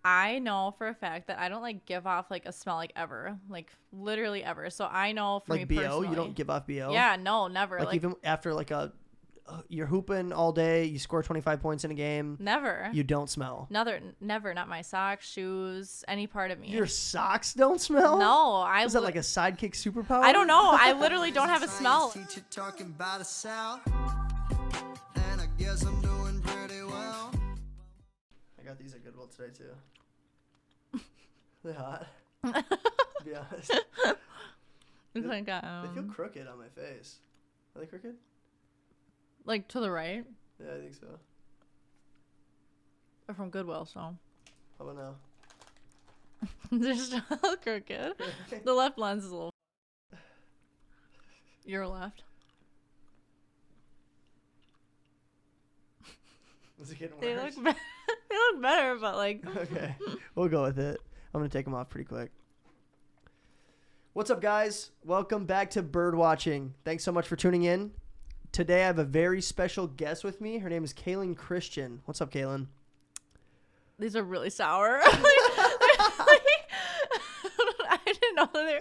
I know for a fact that I don't like give off like a smell like ever, like literally ever. So I know for like me BO, personally, you don't give off BO. Yeah, no, never. Like even after like you're hooping all day, you score 25 points in a game. Never. You don't smell. Never. Not my socks, shoes, any part of me. Your socks don't smell? No, Is that like a sidekick superpower? I don't know. I literally don't have a smell. Teacher talking about a South, and I guess I'm doing pretty well. I got these at Goodwill today too. They're hot. To be honest. It's like they feel crooked on my face. Are they crooked? Like to the right. Yeah, I think so. They're from Goodwill, so. How about now? They're still crooked. The left lens is a little. Your left. Is it getting They worse? look better. They look better, but like. Okay, we'll go with it. I'm gonna take them off pretty quick. What's up, guys? Welcome back to Birdwatching. Thanks so much for tuning in. Today I have a very special guest with me. Her name is Kaelyn Christian. What's up, Kaelyn? These are really sour. I didn't know they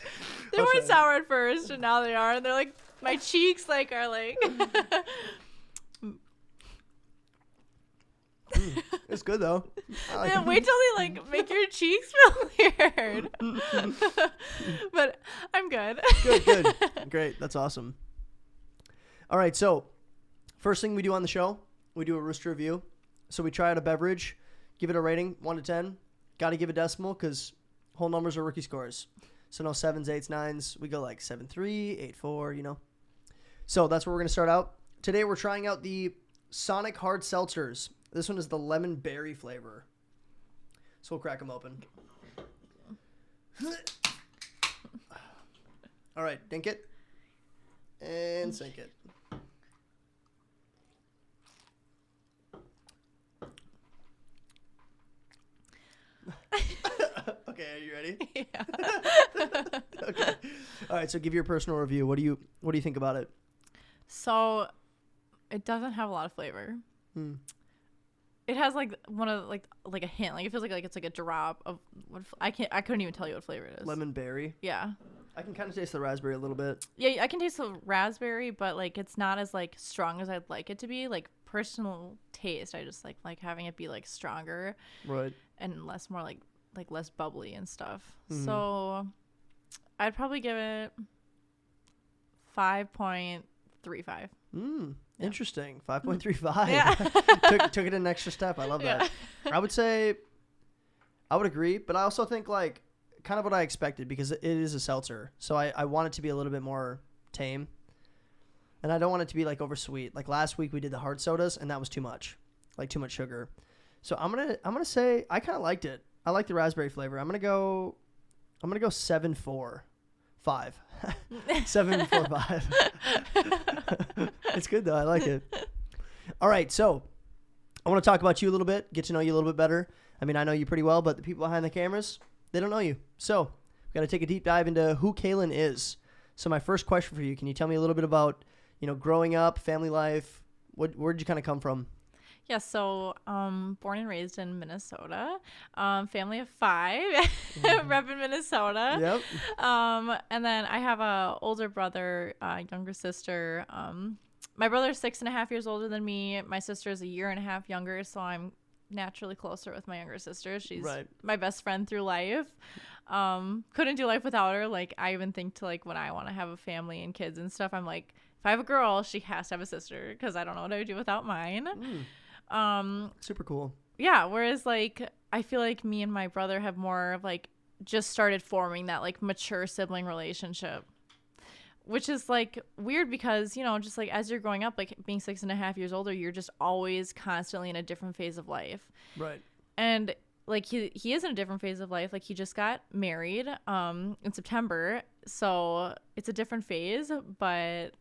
weren't sour at first, and now they are. And they're like my cheeks, like are like. It's good though. Man, wait till they like make your cheeks feel weird. But I'm good. Good. Great. That's awesome. All right. So first thing we do on the show, we do a rooster review. So we try out a beverage, give it a rating, 1 to 10. Got to give a decimal because whole numbers are rookie scores. So no 7s, 8s, 9s. We go like 7.3, 8.4, you know. So that's where we're going to start out. Today we're trying out the Sonic Hard Seltzers. This one is the lemon berry flavor. So we'll crack them open. All right, dink it. And sink it. Okay, are you ready? Yeah. Okay. All right, so give your personal review. What do you think about it? So it doesn't have a lot of flavor. It has like one of like a hint. Like it feels like it's like a drop of what I couldn't even tell you what flavor it is. Lemon berry. Yeah. I can kind of taste the raspberry a little bit. Yeah, I can taste the raspberry, but like it's not as like strong as I'd like it to be. Like personal taste, I just like having it be like stronger, Right. and less more like less bubbly and stuff. So I'd probably give it 5.35. Interesting. 5.35. Yeah. took it an extra step. I love that. I would say I would agree, but I also think like kind of what I expected because it is a seltzer. So I want it to be a little bit more tame. And I don't want it to be like over sweet. Like last week we did the hard sodas and that was too much. Like too much sugar. So I'm going to say I kind of liked it. I like the raspberry flavor. I'm going to go 7.45. 7.45. It's good though. I like it. All right, so I want to talk about you a little bit, get to know you a little bit better. I mean, I know you pretty well, but the people behind the cameras, they don't know you. So we got to take a deep dive into who Kaelyn is. So my first question for you, can you tell me a little bit about, growing up, family life? Where'd you kind of come from? Yeah, so born and raised in Minnesota, family of 5, rep in Minnesota. Yep. And then I have a older brother, younger sister. My brother's 6.5 years older than me. My sister is 1.5 years younger, so I'm naturally closer with my younger sister. She's my best friend through life. Couldn't do life without her. Like I even think to like when I want to have a family and kids and stuff, I'm like, if I have a girl, she has to have a sister because I don't know what I would do without mine. Super cool. Yeah, whereas like I feel like me and my brother have more of like just started forming that like mature sibling relationship, which is like weird because just like as you're growing up, like being 6.5 years older, you're just always constantly in a different phase of life. Right. And like he is in a different phase of life. Like he just got married in September, so it's a different phase, but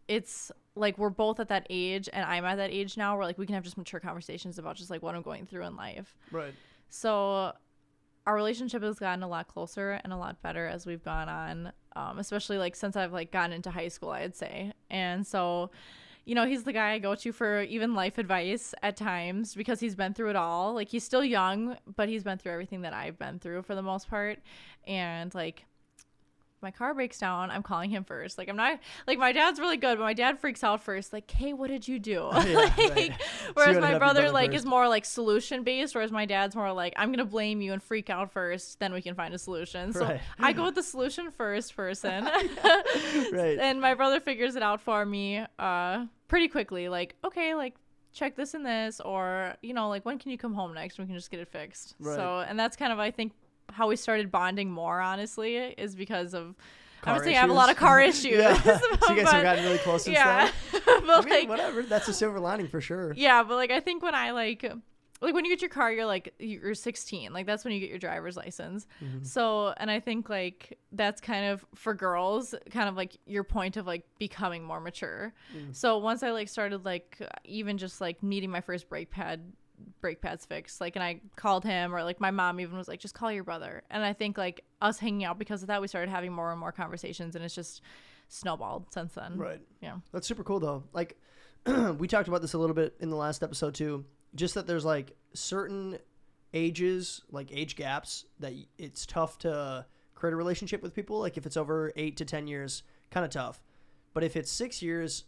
it's like we're both at that age, and I'm at that age now where like we can have just mature conversations about just like what I'm going through in life. Right. So our relationship has gotten a lot closer and a lot better as we've gone on, especially like since I've like gotten into high school, I'd say. And so you know, he's the guy I go to for even life advice at times because he's been through it all. Like, he's still young, but he's been through everything that I've been through for the most part. And like, my car breaks down, I'm calling him first. Like, I'm not like, my dad's really good, but my dad freaks out first. Like, Kay, what did you do? Yeah, like, right. Whereas So my brother like first. is more like solution based, whereas my dad's more like, I'm gonna blame you and freak out first, then we can find a solution. So Right. I go with the solution first person. Right. And my brother figures it out for me pretty quickly. Like, okay, like, check this and this, or, you know, like, when can you come home next? We can just get it fixed. Right. So, and that's kind of, I think, how we started bonding more, honestly, is because of Car I would say I have a lot of issues? car issues. Yeah. So you guys but- have gotten really close since yeah. then? But I mean, like, whatever. That's a silver lining for sure. yeah, but like, I think when I like when you get your car, you're 16. Like, that's when you get your driver's license. Mm-hmm. So, and I think like that's kind of for girls, kind of like your point of like becoming more mature. So once I like started like even just like needing my first brake pads fixed, like, and I called him, or like my mom even was like, just call your brother. And I think like us hanging out because of that, we started having more and more conversations, and it's just snowballed since then. Right. Yeah. That's super cool though. Like, we talked about this a little bit in the last episode too. Just that there's like certain ages, like age gaps, that it's tough to create a relationship with people. Like if it's over 8 to 10 years, kind of tough. But if it's 6 years,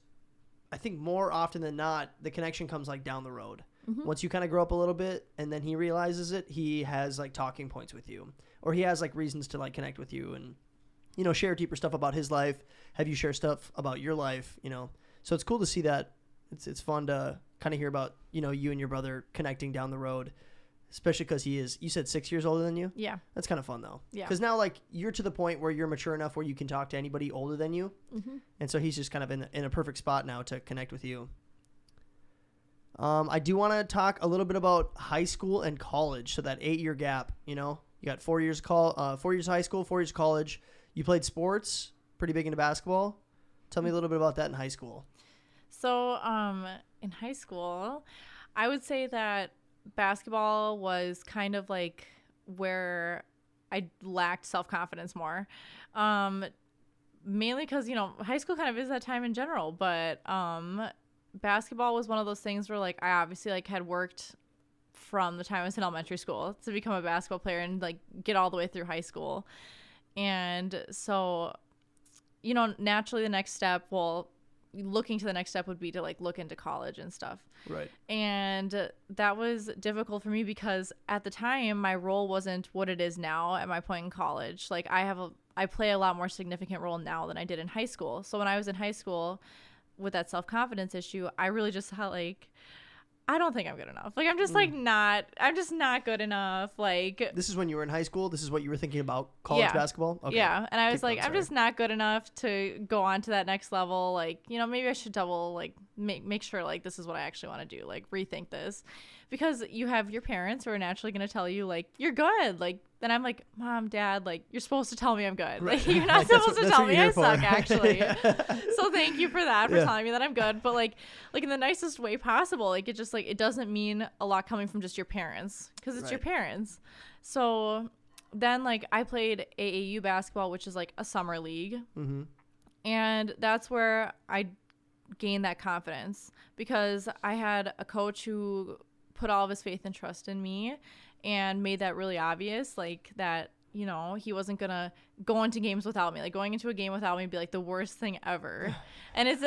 I think more often than not, the connection comes like down the road. Mm-hmm. Once you kind of grow up a little bit and then he realizes it, he has like talking points with you, or he has like reasons to like connect with you and, you know, share deeper stuff about his life, have you share stuff about your life, you know. So it's cool to see that. It's fun to kind of hear about, you know, you and your brother connecting down the road, especially because he is, you said 6 years older than you? Yeah. That's kind of fun though. Yeah. Because now like you're to the point where you're mature enough where you can talk to anybody older than you. Mm-hmm. And so he's just kind of in a perfect spot now to connect with you. I do want to talk a little bit about high school and college. So that 8-year gap, you know, you got 4 years 4 years high school, 4 years college. You played sports, pretty big into basketball. Tell me a little bit about that in high school. So, in high school, I would say that basketball was kind of like where I lacked self-confidence more. Mainly because, you know, high school kind of is that time in general, but basketball was one of those things where like I obviously like had worked from the time I was in elementary school to become a basketball player and like get all the way through high school. And so, you know, naturally the next step, looking to the next step would be to like look into college and stuff. Right. And that was difficult for me because at the time my role wasn't what it is now at my point in college. Like I play a lot more significant role now than I did in high school. So when I was in high school with that self-confidence issue, I really just felt like, I don't think I'm good enough. Like, I'm just not good enough. Like, This is when you were in high school? This is what you were thinking about college basketball? Okay. yeah. And I was like, I'm sorry. just not good enough to go on to that next level. Like, you know, maybe I should make sure like this is what I actually want to do. Like, rethink this. Because you have your parents who are naturally going to tell you, like, you're good. Like, then I'm like, Mom, Dad, like, you're supposed to tell me I'm good. Right. Like, you're not Like, that's supposed to what tell me you're I here for. suck, actually. Yeah. So thank you for that, for Yeah. telling me that I'm good. But like in the nicest way possible. Like, it just, like, it doesn't mean a lot coming from just your parents. Because it's your Right. parents. So then, like, I played AAU basketball, which is, like, a summer league. Mm-hmm. And that's where I gained that confidence because I had a coach who put all of his faith and trust in me and made that really obvious, like that, you know, he wasn't going to go into games without me. Like, going into a game without me would be like the worst thing ever. And it's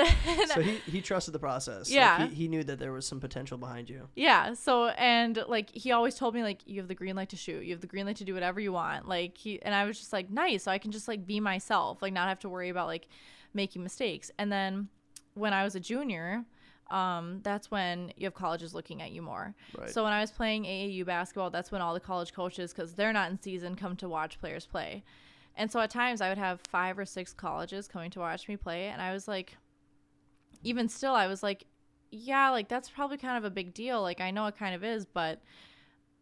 So he trusted the process. Yeah. Like he knew that there was some potential behind you. yeah. So, and like, he always told me, like, you have the green light to shoot. You have the green light to do whatever you want. Like, and I was just like, nice. So I can just like be myself, like not have to worry about like making mistakes. And then when I was a junior, that's when you have colleges looking at you more. Right. So when I was playing AAU basketball, that's when all the college coaches, because they're not in season, come to watch players play. And so at times I would have 5 or 6 colleges coming to watch me play. And I was like, even still, I was like, yeah, like that's probably kind of a big deal. Like, I know it kind of is, but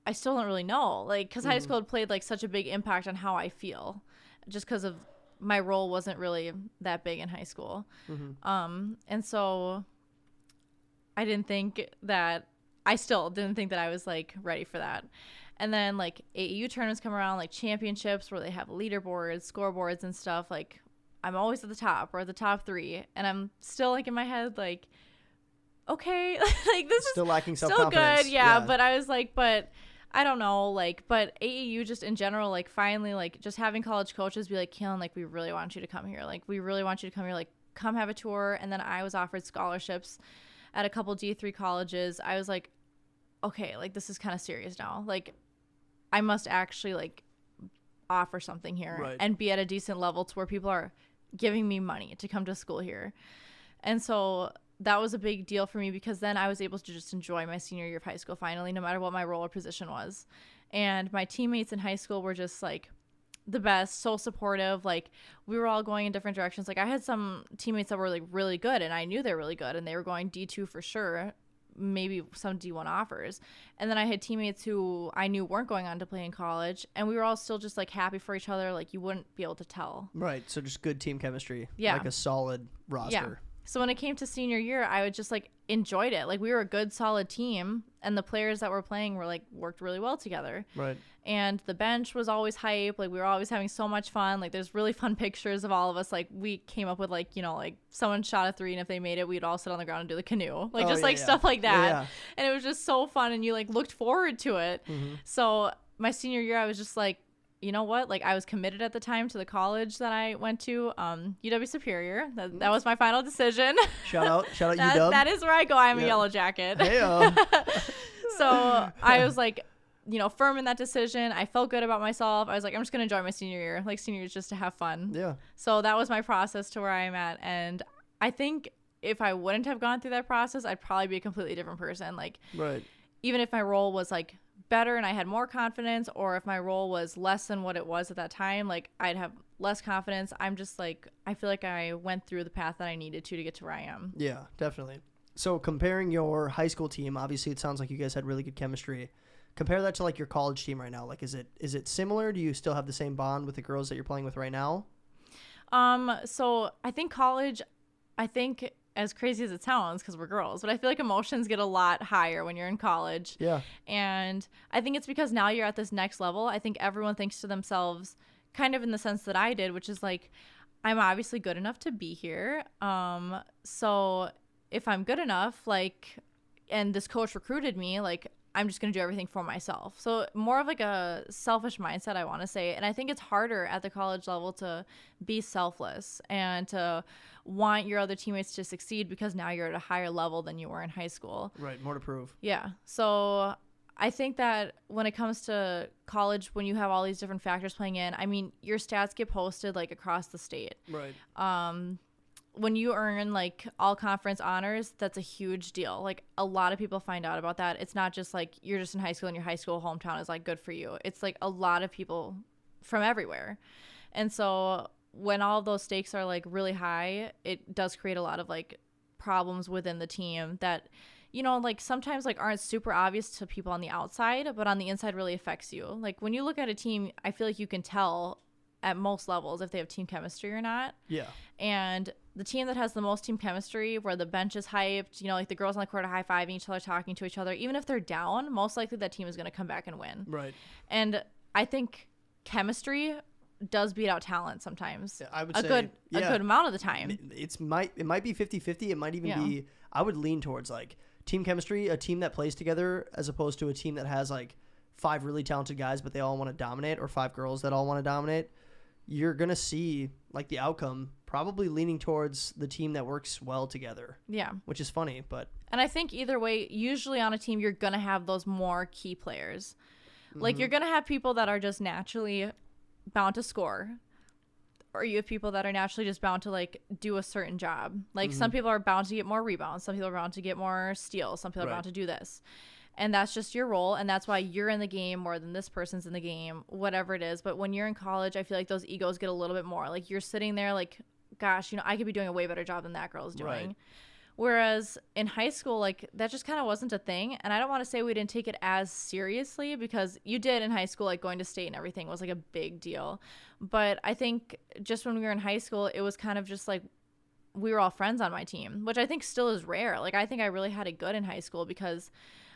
I still don't really know. Like, because high school had played like such a big impact on how I feel just because of my role wasn't really that big in high school. Mm-hmm. And so I still didn't think that I was like ready for that. And then like AAU tournaments come around, like championships where they have leaderboards, scoreboards and stuff. Like, I'm always at the top or at the top 3. And I'm still like in my head, like, okay, like this Still is lacking still self-confidence. good. Yeah. But I was like, but I don't know, like, but AAU just in general, like finally, like just having college coaches be like, Kaelyn, like we really want you to come here. Like we really want you to come here. Like come have a tour. And then I was offered scholarships at a couple D3 colleges. I was like, okay, like this is kind of serious now. Like I must actually like offer something here Right. and be at a decent level to where people are giving me money to come to school here. And so that was a big deal for me because then I was able to just enjoy my senior year of high school finally, no matter what my role or position was. And my teammates in high school were just like the best, so supportive. Like we were all going in different directions. Like I had some teammates that were like really good and I knew they were really good and they were going D2 for sure, maybe some D1 offers. And then I had teammates who I knew weren't going on to play in college and we were all still just like happy for each other. Like you wouldn't be able to tell. Right. So just good team chemistry. Yeah. Like a solid roster. Yeah. So when it came to senior year, I would just like enjoyed it. Like we were a good, solid team, and the players that were playing were like worked really well together. Right. And the bench was always hype. Like we were always having so much fun. Like there's really fun pictures of all of us. Like we came up with like, you know, like someone shot a 3 and if they made it, we'd all sit on the ground and do the canoe. Like just stuff like that. Yeah. And it was just so fun and you like looked forward to it. Mm-hmm. So my senior year, I was just like, you know what? Like I was committed at the time to the college that I went to, UW Superior. That was my final decision. Shout out that, UW. that is where I go. I'm a Yeah. Yellow Jacket. Heyo. So I was like, you know, firm in that decision. I felt good about myself. I was like, I'm just going to enjoy my senior year. Like senior year is just to have fun. Yeah. So that was my process to where I am at. And I think if I wouldn't have gone through that process, I'd probably be a completely different person. Like Right. even if my role was like better and I had more confidence, or if my role was less than what it was at that time, like I'd have less confidence. I'm just like, I feel like I went through the path that I needed to get to where I am. Yeah, definitely. So comparing your high school team, obviously it sounds like you guys had really good chemistry. Compare that to like your college team right now. Like, is it similar? Do you still have the same bond with the girls that you're playing with right now? So I think college, as crazy as it sounds, because we're girls, but I feel like emotions get a lot higher when you're in college. Yeah. And I think it's because now you're at this next level. I think everyone thinks to themselves, kind of in the sense that I did, which is like, I'm obviously good enough to be here. So if I'm good enough, like, and this coach recruited me, like, I'm just going to do everything for myself. So more of like a selfish mindset, I want to say. And I think it's harder at the college level to be selfless and to want your other teammates to succeed because now you're at a higher level than you were in high school. Right. More to prove. Yeah. So I think that when it comes to college, when you have all these different factors playing in, I mean, your stats get posted like across the state. Right. When you earn like all conference honors, that's a huge deal. Like a lot of people find out about that. It's not just like you're just in high school and your high school hometown is like good for you. It's like a lot of people from everywhere. And so when all of those stakes are like really high, it does create a lot of like problems within the team that, you know, like sometimes like aren't super obvious to people on the outside, but on the inside really affects you. Like when you look at a team, I feel like you can tell at most levels if they have team chemistry or not. Yeah. And the team that has the most team chemistry, where the bench is hyped, you know, like the girls on the court are high-fiving each other, talking to each other, even if they're down, most likely that team is going to come back and win. Right. And I think chemistry does beat out talent sometimes. Yeah, I would a say good yeah. a good amount of the time. It might be 50-50. It might even Yeah. be, I would lean towards like team chemistry, a team that plays together as opposed to a team that has like 5 really talented guys but they all want to dominate, or 5 girls that all want to dominate. You're going to see like the outcome probably leaning towards the team that works well together. Yeah. Which is funny, but And I think either way, usually on a team, you're going to have those more key players. Like you're going to have people that are just naturally bound to score, or you have people that are naturally just bound to like do a certain job. Like some people are bound to get more rebounds. Some people are bound to get more steals. Some people are bound to do this. And that's just your role. And that's why you're in the game more than this person's in the game, whatever it is. But when you're in college, I feel like those egos get a little bit more. Like you're sitting there like, gosh, you know, I could be doing a way better job than that girl is doing. Right. Whereas in high school, like that just kind of wasn't a thing. And I don't want to say we didn't take it as seriously, because you did in high school, like going to state and everything was like a big deal. But I think just when we were in high school, it was kind of just like we were all friends on my team, which I think still is rare. Like I think I really had it good in high school because,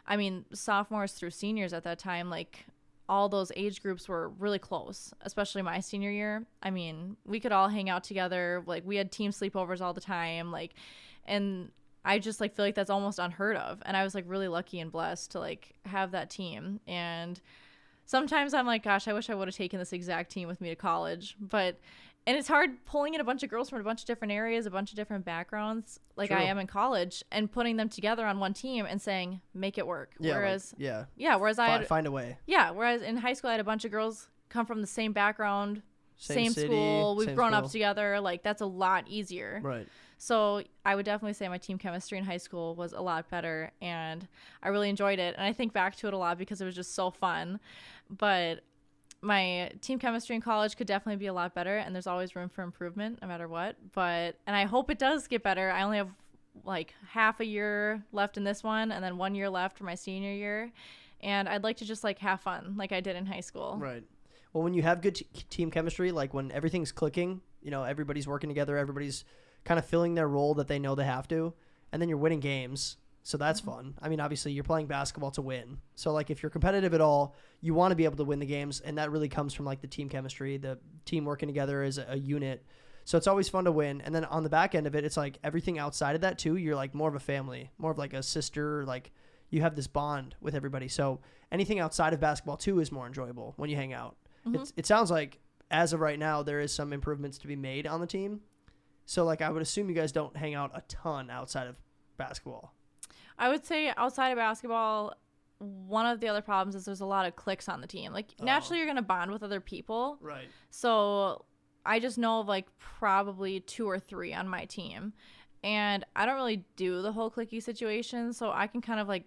I mean, sophomores through seniors at that time, like all those age groups were really close, especially my senior year. I mean, we could all hang out together. Like we had team sleepovers all the time. Like, and I just like feel like that's almost unheard of. And I was like really lucky and blessed to like have that team. And sometimes I'm like, gosh, I wish I would have taken this exact team with me to college. And it's hard pulling in a bunch of girls from a bunch of different areas, a bunch of different backgrounds, like I am in college, and putting them together on one team and saying, make it work. Yeah, whereas, whereas find a way. Yeah, whereas in high school, I had a bunch of girls come from the same background, same city, school. We've grown school. up together. Like, that's a lot easier. Right. So I would definitely say my team chemistry in high school was a lot better, and I really enjoyed it. And I think back to it a lot because it was just so fun. But my team chemistry in college could definitely be a lot better, and there's always room for improvement no matter what. And I hope it does get better. I only have like half a year left in this one, and then 1 year left for my senior year. And I'd like to just like have fun like I did in high school. Right. Well, when you have good team chemistry, like when everything's clicking, you know, everybody's working together, everybody's kind of filling their role that they know they have to, and then you're winning games. So that's fun. I mean, obviously you're playing basketball to win. So like if you're competitive at all, you want to be able to win the games. And that really comes from like the team chemistry, the team working together as a unit. So it's always fun to win. And then on the back end of it, it's like everything outside of that too. You're like more of a family, more of like a sister, like you have this bond with everybody. So anything outside of basketball too is more enjoyable when you hang out. It sounds like as of right now, there is some improvements to be made on the team. So like I would assume you guys don't hang out a ton outside of basketball. I would say outside of basketball, one of the other problems is there's a lot of cliques on the team. Like, naturally, you're going to bond with other people. Right. So I just know of, like, probably 2 or 3 on my team. And I don't really do the whole cliquey situation, so I can kind of, like,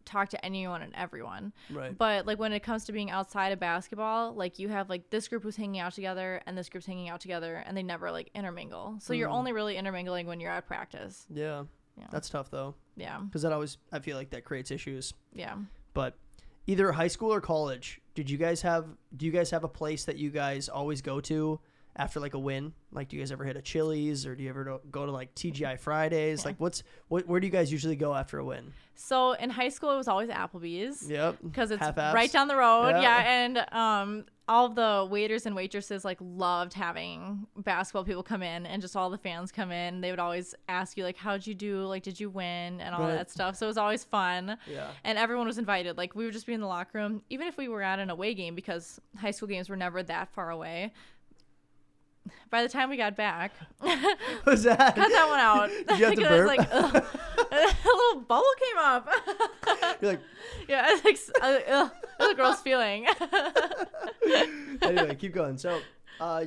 talk to anyone and everyone. Right. But, like, when it comes to being outside of basketball, like, you have, like, this group who's hanging out together and this group's hanging out together, and they never, like, intermingle. So you're only really intermingling when you're at practice. Yeah. That's tough though. Yeah. Because I feel like that creates issues. Yeah. But either high school or college, do you guys have a place that you guys always go to after like a win? Like, do you guys ever hit a Chili's, or do you ever go to like TGI Fridays? Yeah. Like where do you guys usually go after a win? So in high school, it was always Applebee's. Yep. Because it's Half-ass. right down the road. Yeah. And all of the waiters and waitresses like loved having basketball people come in, and just all the fans come in. They would always ask you like, how'd you do? Like, did you win? And all that stuff. So it was always fun. Yeah. And everyone was invited. Like, we would just be in the locker room, even if we were at an away game, because high school games were never that far away. By the time we got back, Was that? cut that one out. Did you have to Because, burp? like, a little bubble came up. You're like, Yeah, it's like, it was a gross feeling. anyway, keep going. So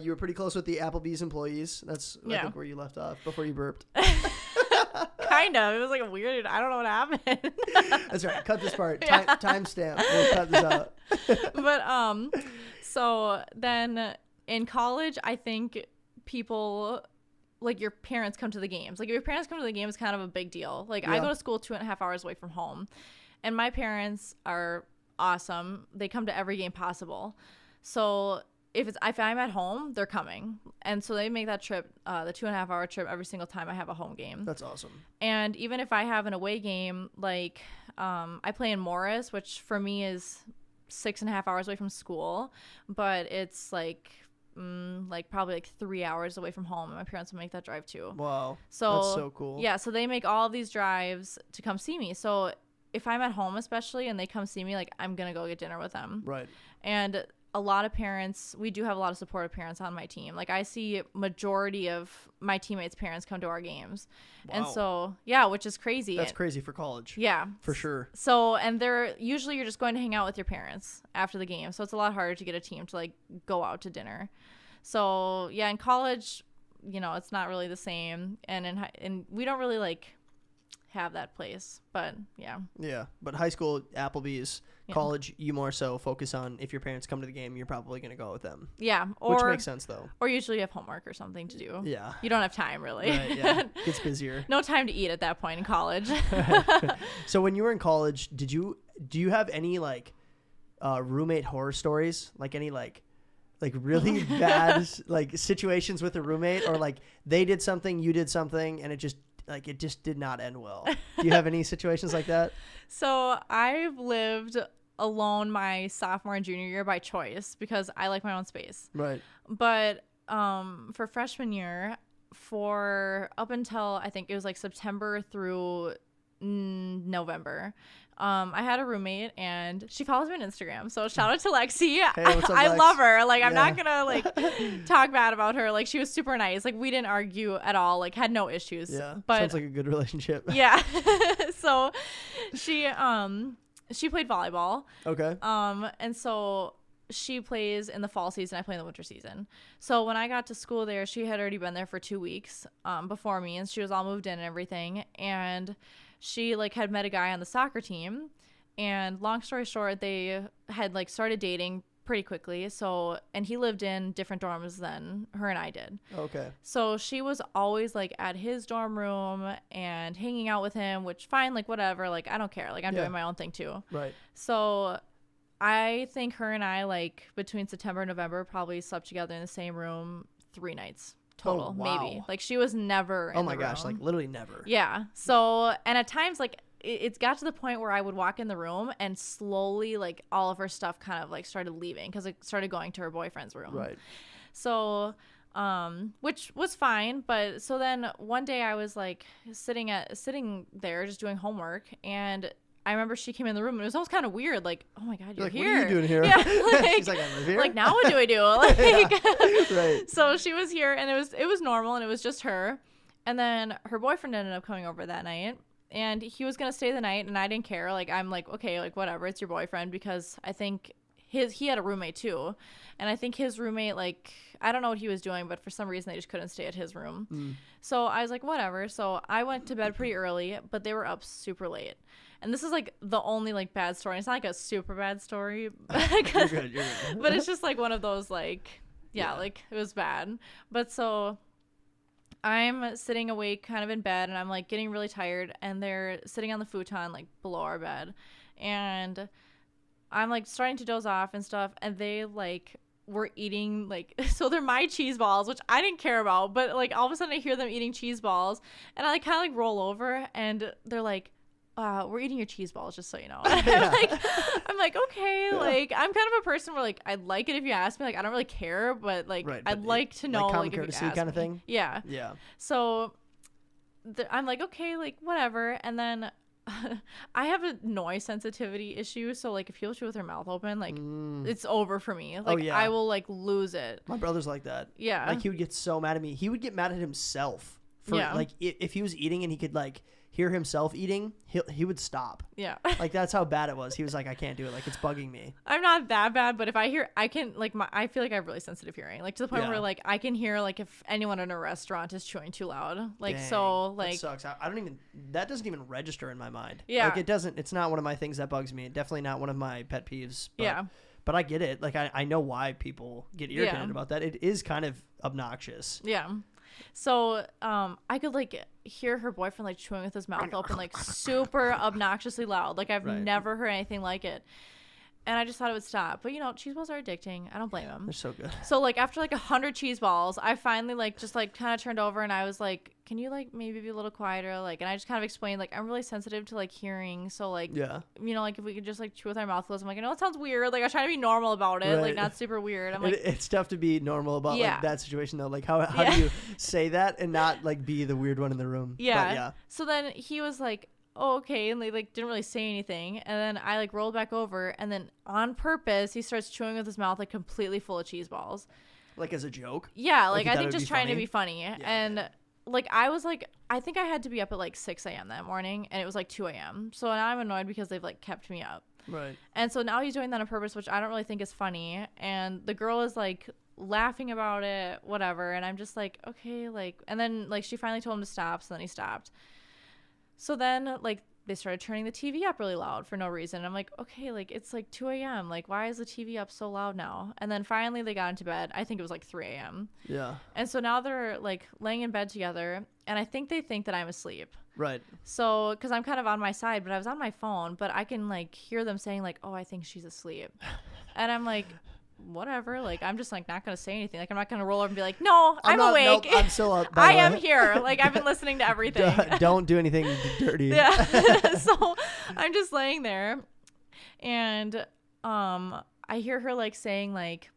you were pretty close with the Applebee's employees. That's I Yeah. think where you left off before you burped. Kind of. It was like a weird, I don't know what happened. That's right. Cut this part. Yeah. Timestamp. We'll cut this out. But so then in college, I think people, like, your parents come to the games. Like, if your parents come to the game, it's kind of a big deal. Like, I Yeah. go to school 2.5 hours away from home, and my parents are awesome. They come to every game possible. So if I'm at home, they're coming. And so they make that trip, the 2.5 hour trip, every single time I have a home game. That's awesome. And even if I have an away game, like, I play in Morris, which for me is 6.5 hours away from school, but it's like probably like 3 hours away from home, and my parents will make that drive too. Wow. So that's so cool. Yeah, so they make all of these drives to come see me. So if I'm at home especially and they come see me, like, I'm gonna go get dinner with them. Right. And a lot of parents, we do have a lot of supportive parents on my team. Like, I see majority of my teammates' parents come to our games. Wow. And so, yeah, which is crazy. That's crazy for college. Yeah. For sure. So, and usually you're just going to hang out with your parents after the game. So it's a lot harder to get a team to like go out to dinner. So yeah, in college, you know, it's not really the same. And we don't really like have that place, but yeah. Yeah. But high school, Applebee's, Yeah. college, you more so focus on if your parents come to the game, you're probably going to go with them. Yeah. Which makes sense though. Or usually you have homework or something to do. Yeah. You don't have time really. Right, yeah. Gets busier. No time to eat at that point in college. So when you were in college, do you have any like roommate horror stories? Like any like really bad like situations with a roommate, or like they did something, you did something, and it just did not end well? Do you have any situations like that? So I've lived alone my sophomore and junior year by choice because I like my own space. Right. But for freshman year, for up until I think it was like September through November. I had a roommate and she follows me on Instagram. So shout out to Lexi. Hey, what's up, I Lex? love her. Like, I'm Yeah. not gonna like talk bad about her. Like, she was super nice. Like, we didn't argue at all. Like, had no issues. Yeah. But Sounds like a good relationship. yeah. So she played volleyball. Okay. And so she plays in the fall season. I play in the winter season. So when I got to school there, she had already been there for 2 weeks before me, and she was all moved in and everything. And she like had met a guy on the soccer team, and long story short, they had like started dating pretty quickly. So, and he lived in different dorms than her and I did. Okay. So she was always like at his dorm room and hanging out with him, which fine, like whatever, like I don't care. Like I'm Yeah. doing my own thing too. Right. So I think her and I, like between September and November, probably slept together in the same room 3 nights total, Oh, wow. maybe. Like she was never in Oh my the gosh, room. like literally never. Yeah. So, and at times, like it's got to the point where I would walk in the room and slowly, like all of her stuff kind of like started leaving because it started going to her boyfriend's room. Right. So, which was fine. But so then one day I was like sitting there just doing homework, and I remember she came in the room and it was almost kind of weird. Like, oh my God, you're like, here. what are you doing here? Yeah. Like, She's like, I live here. like now what do I do? Like, Right. so she was here, and it was normal, and it was just her. And then her boyfriend ended up coming over that night, and he was going to stay the night, and I didn't care. Like, I'm like, okay, like whatever, it's your boyfriend, because I think he had a roommate too. And I think his roommate, like, I don't know what he was doing, but for some reason they just couldn't stay at his room. So I was like, whatever. So I went to bed pretty early, but they were up super late. And this is like the only like bad story. It's not like a super bad story, You're good. You're good. but it's just like one of those like, yeah, like it was bad. But so I'm sitting awake kind of in bed, and I'm like getting really tired, and they're sitting on the futon like below our bed, and I'm like starting to doze off and stuff, and they like were eating like, so they're my cheese balls, which I didn't care about, but like all of a sudden I hear them eating cheese balls, and I like kind of like roll over, and they're like, we're eating your cheese balls, just so you know. Yeah. I'm like, okay, like I'm kind of a person where like I'd like it if you ask me, like I don't really care, but like Right, I'd but like to know, common like if you courtesy ask kind of me. thing? Yeah. Yeah. So I'm like, okay, like whatever, and then I have a noise sensitivity issue, so like if people chew with their mouth open, like it's over for me. Like yeah. I will like lose it. My brother's like that. Yeah. Like he would get so mad at me. He would get mad at himself for Yeah. like if he was eating and he could like hear himself eating, he would stop. Yeah. Like that's how bad it was. He was like, I can't do it. Like it's bugging me. I'm not that bad, but if I hear, I can like I feel like I have really sensitive hearing, like to the point Yeah. where like I can hear like if anyone in a restaurant is chewing too loud, like Dang, so that like sucks. I don't even. That doesn't even register in my mind. Yeah. Like it doesn't. It's not one of my things that bugs me. Definitely not one of my pet peeves. But, Yeah. But I get it. Like I know why people get irritated Yeah. about that. It is kind of obnoxious. Yeah. So I could like hear her boyfriend like chewing with his mouth open, like super obnoxiously loud. Like I've Right. never heard anything like it. And I just thought it would stop. But you know, cheese balls are addicting. I don't blame him. They're so good. So like after like 100 cheese balls, I finally like just like kind of turned over, and I was like, can you like maybe be a little quieter? Like, and I just kind of explained like I'm really sensitive to like hearing. So like, Yeah. you know, like if we could just like chew with our mouth closed. I'm like, I know it sounds weird. Like I was trying to be normal about it, like Right. not super weird. I'm like, It's tough to be normal about Yeah. like that situation though. Like how Yeah. do you say that and not like be the weird one in the room? yeah. But yeah. So then he was like, oh, okay, and they like didn't really say anything, and then I like rolled back over, and then on purpose he starts chewing with his mouth like completely full of cheese balls. Like as a joke. Yeah, Like like you I thought it think would just be trying to funny? be funny. And like I was like, I think I had to be up at like 6 a.m. that morning, and it was like 2 a.m. So now I'm annoyed because they've like kept me up. Right. And so now he's doing that on purpose, which I don't really think is funny. And the girl is like laughing about it, whatever. And I'm just like, okay, like, and then like she finally told him to stop, so then he stopped. So then like they started turning the TV up really loud for no reason. I'm like, okay, like it's like 2 a.m. Like why is the TV up so loud now? And then finally they got into bed. I think it was like 3 a.m. Yeah. And so now they're like laying in bed together, and I think they think that I'm asleep. Right. So, because I'm kind of on my side, but I was on my phone, but I can like hear them saying like, oh, I think she's asleep. And I'm like, whatever. Like, I'm just like not going to say anything. Like, I'm not going to roll over and be like, no, I'm not, awake. Nope, I'm still up. by I the am way. here. Like, I've been listening to everything. Don't do anything dirty. Yeah. So I'm just laying there, and I hear her like saying like,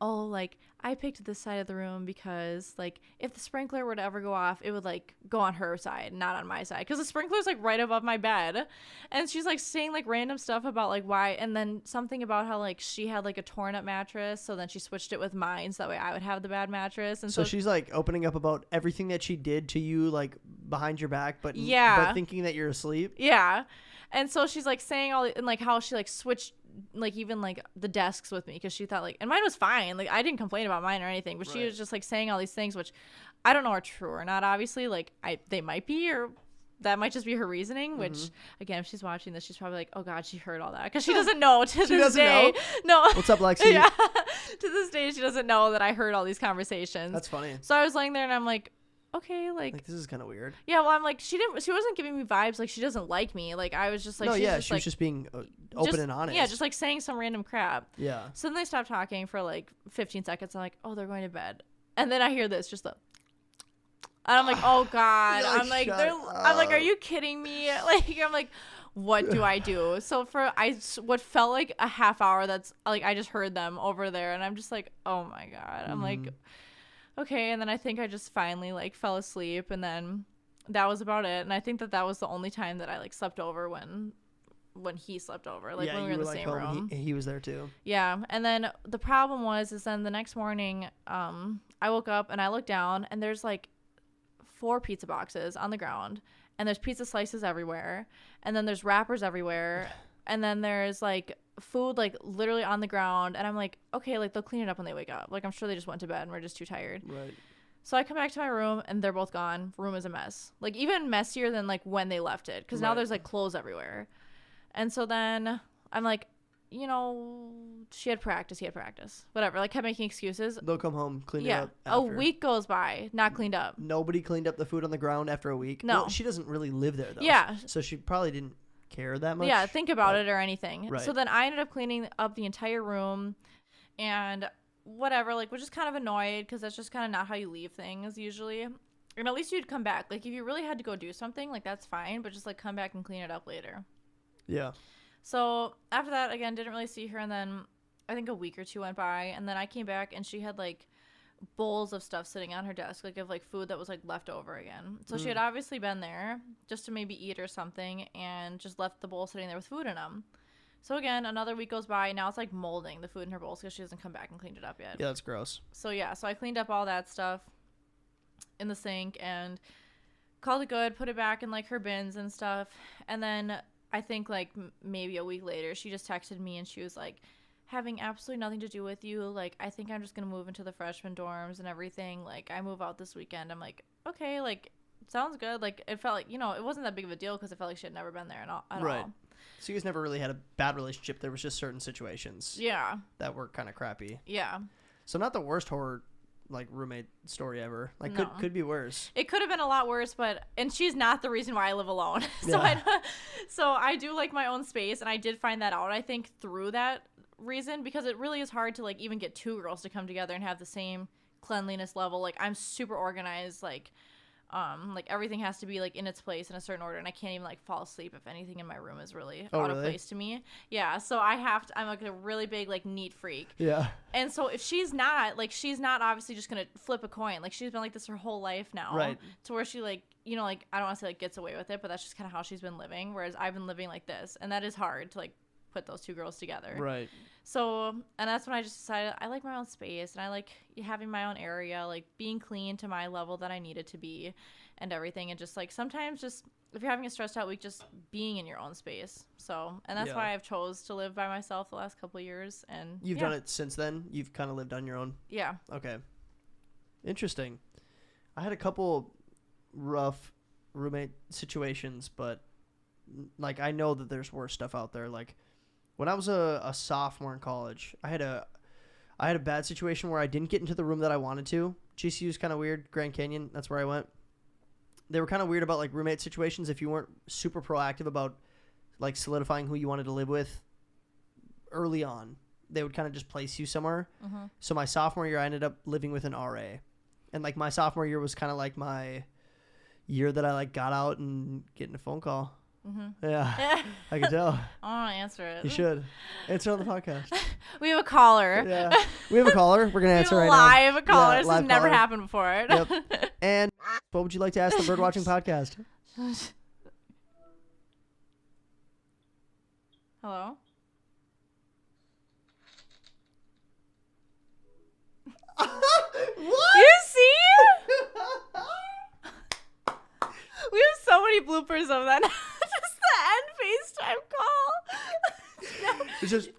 oh, like, I picked this side of the room because, like, if the sprinkler were to ever go off, it would, like, go on her side, not on my side. Because the sprinkler's, like, right above my bed. And she's, like, saying, like, random stuff about, like, why. And then something about how, like, she had, like, a torn-up mattress. So then she switched it with mine so that way I would have the bad mattress. And so she's, like, opening up about everything that she did to you, like, behind your back, but thinking that you're asleep. Yeah. And so she's, like, saying all, and, like, how she, like, switched, like, even, like, the desks with me because she thought, like, and mine was fine. Like, I didn't complain about mine or anything, but she was just, like, saying all these things, which I don't know are true or not, obviously. Like, they might be, or that might just be her reasoning, which, again, if she's watching this, she's probably like, oh, God, she heard all that. Because she doesn't know to this day. No. What's up, Lexi? Yeah. To this day, she doesn't know that I heard all these conversations. That's funny. So I was laying there, and I'm like, okay, like this is kind of weird. Yeah, well, I'm like, she wasn't giving me vibes like she doesn't like me. Like, I was just like, she was just being open and honest. Yeah, just like saying some random crap. Yeah. So then they stopped talking for like 15 seconds. I'm like, oh, they're going to bed. And then I hear this, just the, and I'm like, oh God. I'm like, are you kidding me? Like, I'm like, what do I do? So what felt like a half hour, that's like, I just heard them over there, and I'm just like, oh my God. I'm like, okay. And then I think I just finally like fell asleep, and then that was about it. And I think that was the only time that I like slept over when he slept over, like when we were in the same room. He was there too. Yeah. And then the problem is then the next morning, I woke up and I looked down, and there's like 4 pizza boxes on the ground, and there's pizza slices everywhere, and then there's wrappers everywhere, and then there's like food like literally on the ground. And I'm like, okay, like they'll clean it up when they wake up. Like, I'm sure they just went to bed and we're just too tired. Right. So I come back to my room, and they're both gone. Room is a mess. Like, even messier than like when they left it, because now there's like clothes everywhere. And so then I'm like, you know, he had practice, whatever. Like, kept making excuses. They'll come home, clean it up after. A week goes by, not cleaned up. Nobody cleaned up the food on the ground after a week. No. Well, she doesn't really live there though. Yeah. So she probably didn't care that much. Yeah, think about it or anything. Right. So then I ended up cleaning up the entire room, and whatever, like, was just kind of annoyed because that's just kind of not how you leave things usually. And at least you'd come back. Like, if you really had to go do something, like, that's fine, but just like come back and clean it up later. Yeah. So after that, again, didn't really see her, and then I think a week or 2 went by, and then I came back, and she had like bowls of stuff sitting on her desk, like of like food that was like left over again. So she had obviously been there just to maybe eat or something, and just left the bowl sitting there with food in them. So again, another week goes by. Now it's like molding the food in her bowls because she hasn't come back and cleaned it up yet. Yeah, that's gross. So yeah, so I cleaned up all that stuff in the sink and called it good, put it back in like her bins and stuff. And then I think like maybe a week later, she just texted me, and she was like, having absolutely nothing to do with you. Like, I think I'm just going to move into the freshman dorms and everything. Like, I move out this weekend. I'm like, okay, like, sounds good. Like, it felt like, you know, it wasn't that big of a deal because it felt like she had never been there at all. So you guys never really had a bad relationship. There was just certain situations. Yeah. That were kind of crappy. Yeah. So not the worst horror, like, roommate story ever. Like, no. could be worse. It could have been a lot worse, and she's not the reason why I live alone. So I do like my own space, and I did find that out, I think, through that reason, because it really is hard to like even get 2 girls to come together and have the same cleanliness level. Like, I'm super organized, like everything has to be like in its place in a certain order, and I can't even like fall asleep if anything in my room is really out of place to me. Yeah, so I'm like a really big like neat freak. Yeah. And so if she's not obviously just gonna flip a coin. Like, she's been like this her whole life now, right? To where she like, you know, like, I don't want to say like gets away with it, but that's just kind of how she's been living, whereas I've been living like this, and that is hard to like put those 2 girls together. Right. So, and that's when I just decided I like my own space, and I like having my own area, like being clean to my level that I need it to be and everything. And just like sometimes just if you're having a stressed out week, just being in your own space. So, and that's why I've chose to live by myself the last couple of years. And you've done it since then? You've kind of lived on your own? Yeah. Okay. Interesting. I had a couple rough roommate situations, but like, I know that there's worse stuff out there. Like, when I was a sophomore in college, I had a bad situation where I didn't get into the room that I wanted to. GCU is kind of weird. Grand Canyon, that's where I went. They were kind of weird about like roommate situations. If you weren't super proactive about like solidifying who you wanted to live with early on, they would kind of just place you somewhere. Mm-hmm. So my sophomore year, I ended up living with an RA, and like my sophomore year was kind of like my year that I like got out and getting a phone call. Yeah, I can tell. I want to answer it. You should. Answer on the podcast. We have a caller. Yeah. We have a caller. We're going to answer right live now. caller. Yeah, This live has never caller. happened before. Yep. And what would you like to ask the Birdwatching Podcast? Hello? What? You see? We have so many bloopers of that. Just the end FaceTime call. It's just...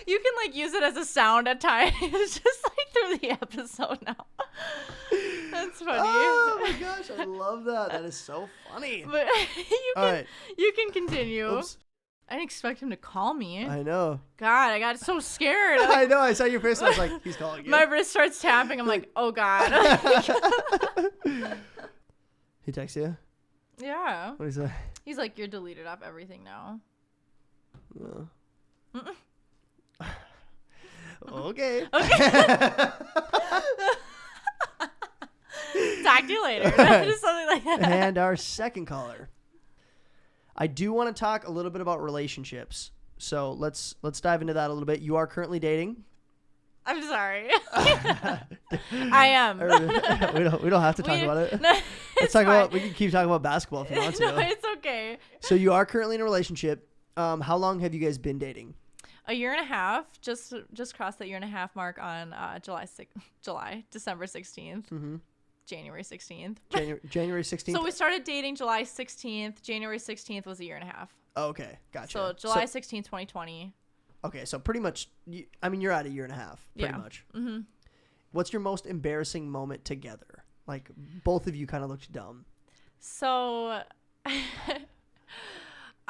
You can like use it as a sound at times. It's just like through the episode now. That's funny. Oh my gosh, I love that. That is so funny. But All right. you can continue. Oops. I didn't expect him to call me. I know. God, I got so scared. I know. I saw your face. And I was like, he's calling you. My wrist starts tapping. I'm like, oh God. He texts you? Yeah. What do you say? He's like, you're deleted off everything now. Okay. Talk to you later. Just something like that. And our second caller. I do want to talk a little bit about relationships. So let's dive into that a little bit. You are currently dating. I'm sorry. I am. we don't have to talk about it. No, Let's talk about. We can keep talking about basketball if you want to. No, it's okay. So you are currently in a relationship. How long have you guys been dating? A year and a half. Just crossed that year and a half mark on December 16th. Mm-hmm. January 16th. January 16th. So we started dating July 16th. January 16th was a year and a half. Oh, okay, gotcha. So July 16th, 2020. Okay, so pretty much, you're at a year and a half, pretty much. Mm-hmm. What's your most embarrassing moment together? Like, both of you kind of looked dumb. So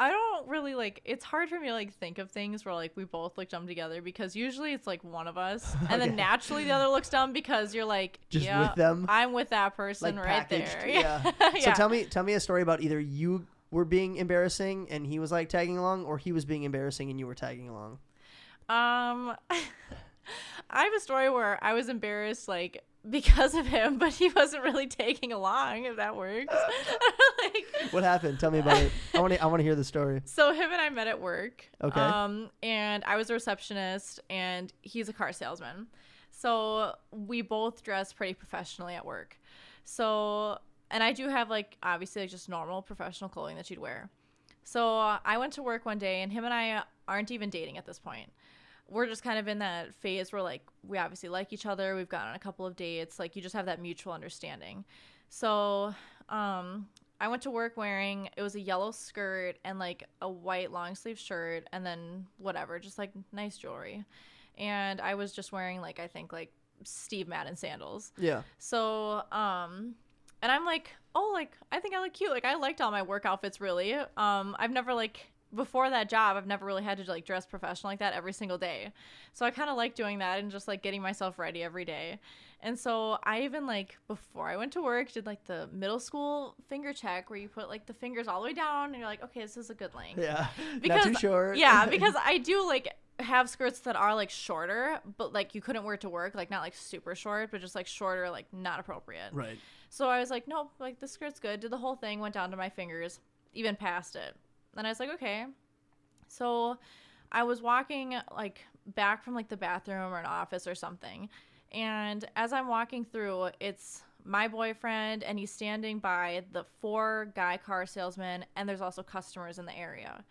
I don't really it's hard for me to think of things where we both look dumb together, because usually it's one of us and then naturally the other looks dumb because you're just yeah, with them. I'm with that person right packaged, there. Yeah. Yeah. So tell me a story about either you were being embarrassing and he was tagging along, or he was being embarrassing and you were tagging along. I have a story where I was embarrassed because of him, but he wasn't really taking along, if that works. What happened? Tell me about it. I want to hear the story. So him and I met at work. Okay. And I was a receptionist and he's a car salesman. So we both dress pretty professionally at work. So, and I do have obviously just normal professional clothing that you'd wear. So I went to work one day and him and I aren't even dating at this point. We're just kind of in that phase where we obviously like each other. We've gone on a couple of dates. You just have that mutual understanding. So I went to work wearing, it was a yellow skirt and a white long sleeve shirt and then whatever, just nice jewelry. And I was just wearing I think Steve Madden sandals. Yeah. So and I'm I think I look cute. I liked all my work outfits really. I've never before that job, I've never really had to dress professional like that every single day. So I kind of like doing that and just getting myself ready every day. And so I even before I went to work did the middle school finger check where you put the fingers all the way down and you're okay, this is a good length. Yeah. Because, not too short. Yeah, because I do have skirts that are shorter, but you couldn't wear it to work, not super short, but just shorter, not appropriate. Right. So I was nope, this skirt's good. Did the whole thing, went down to my fingers, even past it. And I was okay. So I was walking back from the bathroom or an office or something. And as I'm walking through, it's my boyfriend and he's standing by the 4 guy car salesmen and there's also customers in the area.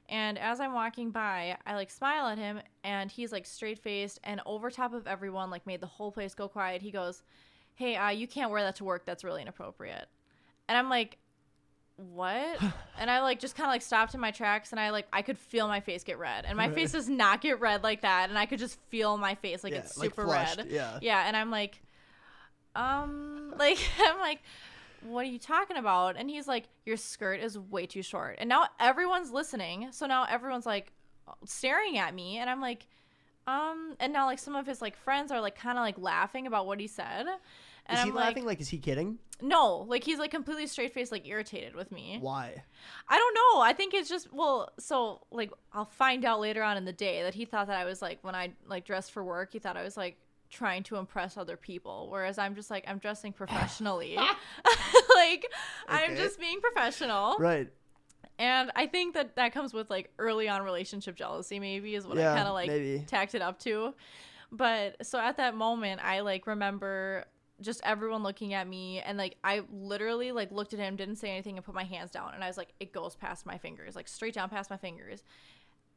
And as I'm walking by, I smile at him and he's straight faced and over top of everyone, made the whole place go quiet. He goes, "Hey, you can't wear that to work. That's really inappropriate." And I'm what? And I just kind of stopped in my tracks and I could feel my face get red, and my face does not get red like that, and I could just feel my face it's super flushed, red. Yeah. And I'm I'm what are you talking about? And he's your skirt is way too short. And now everyone's listening, so now everyone's staring at me, and I'm and now some of his friends are kind of laughing about what he said. And is he I'm laughing? Is he kidding? No, he's completely straight faced, irritated with me. Why? I don't know. I think it's just I'll find out later on in the day that he thought that I was when I dressed for work, he thought I was trying to impress other people, whereas I'm just like, I'm dressing professionally. Like, I'm just being professional. Right. And I think that comes with like early on relationship jealousy, maybe, is what I kind of like tacked it up to. But so at that moment, I like remember just everyone looking at me, and like I literally like looked at him, didn't say anything, and put my hands down, and I was like, it goes past my fingers, like straight down past my fingers.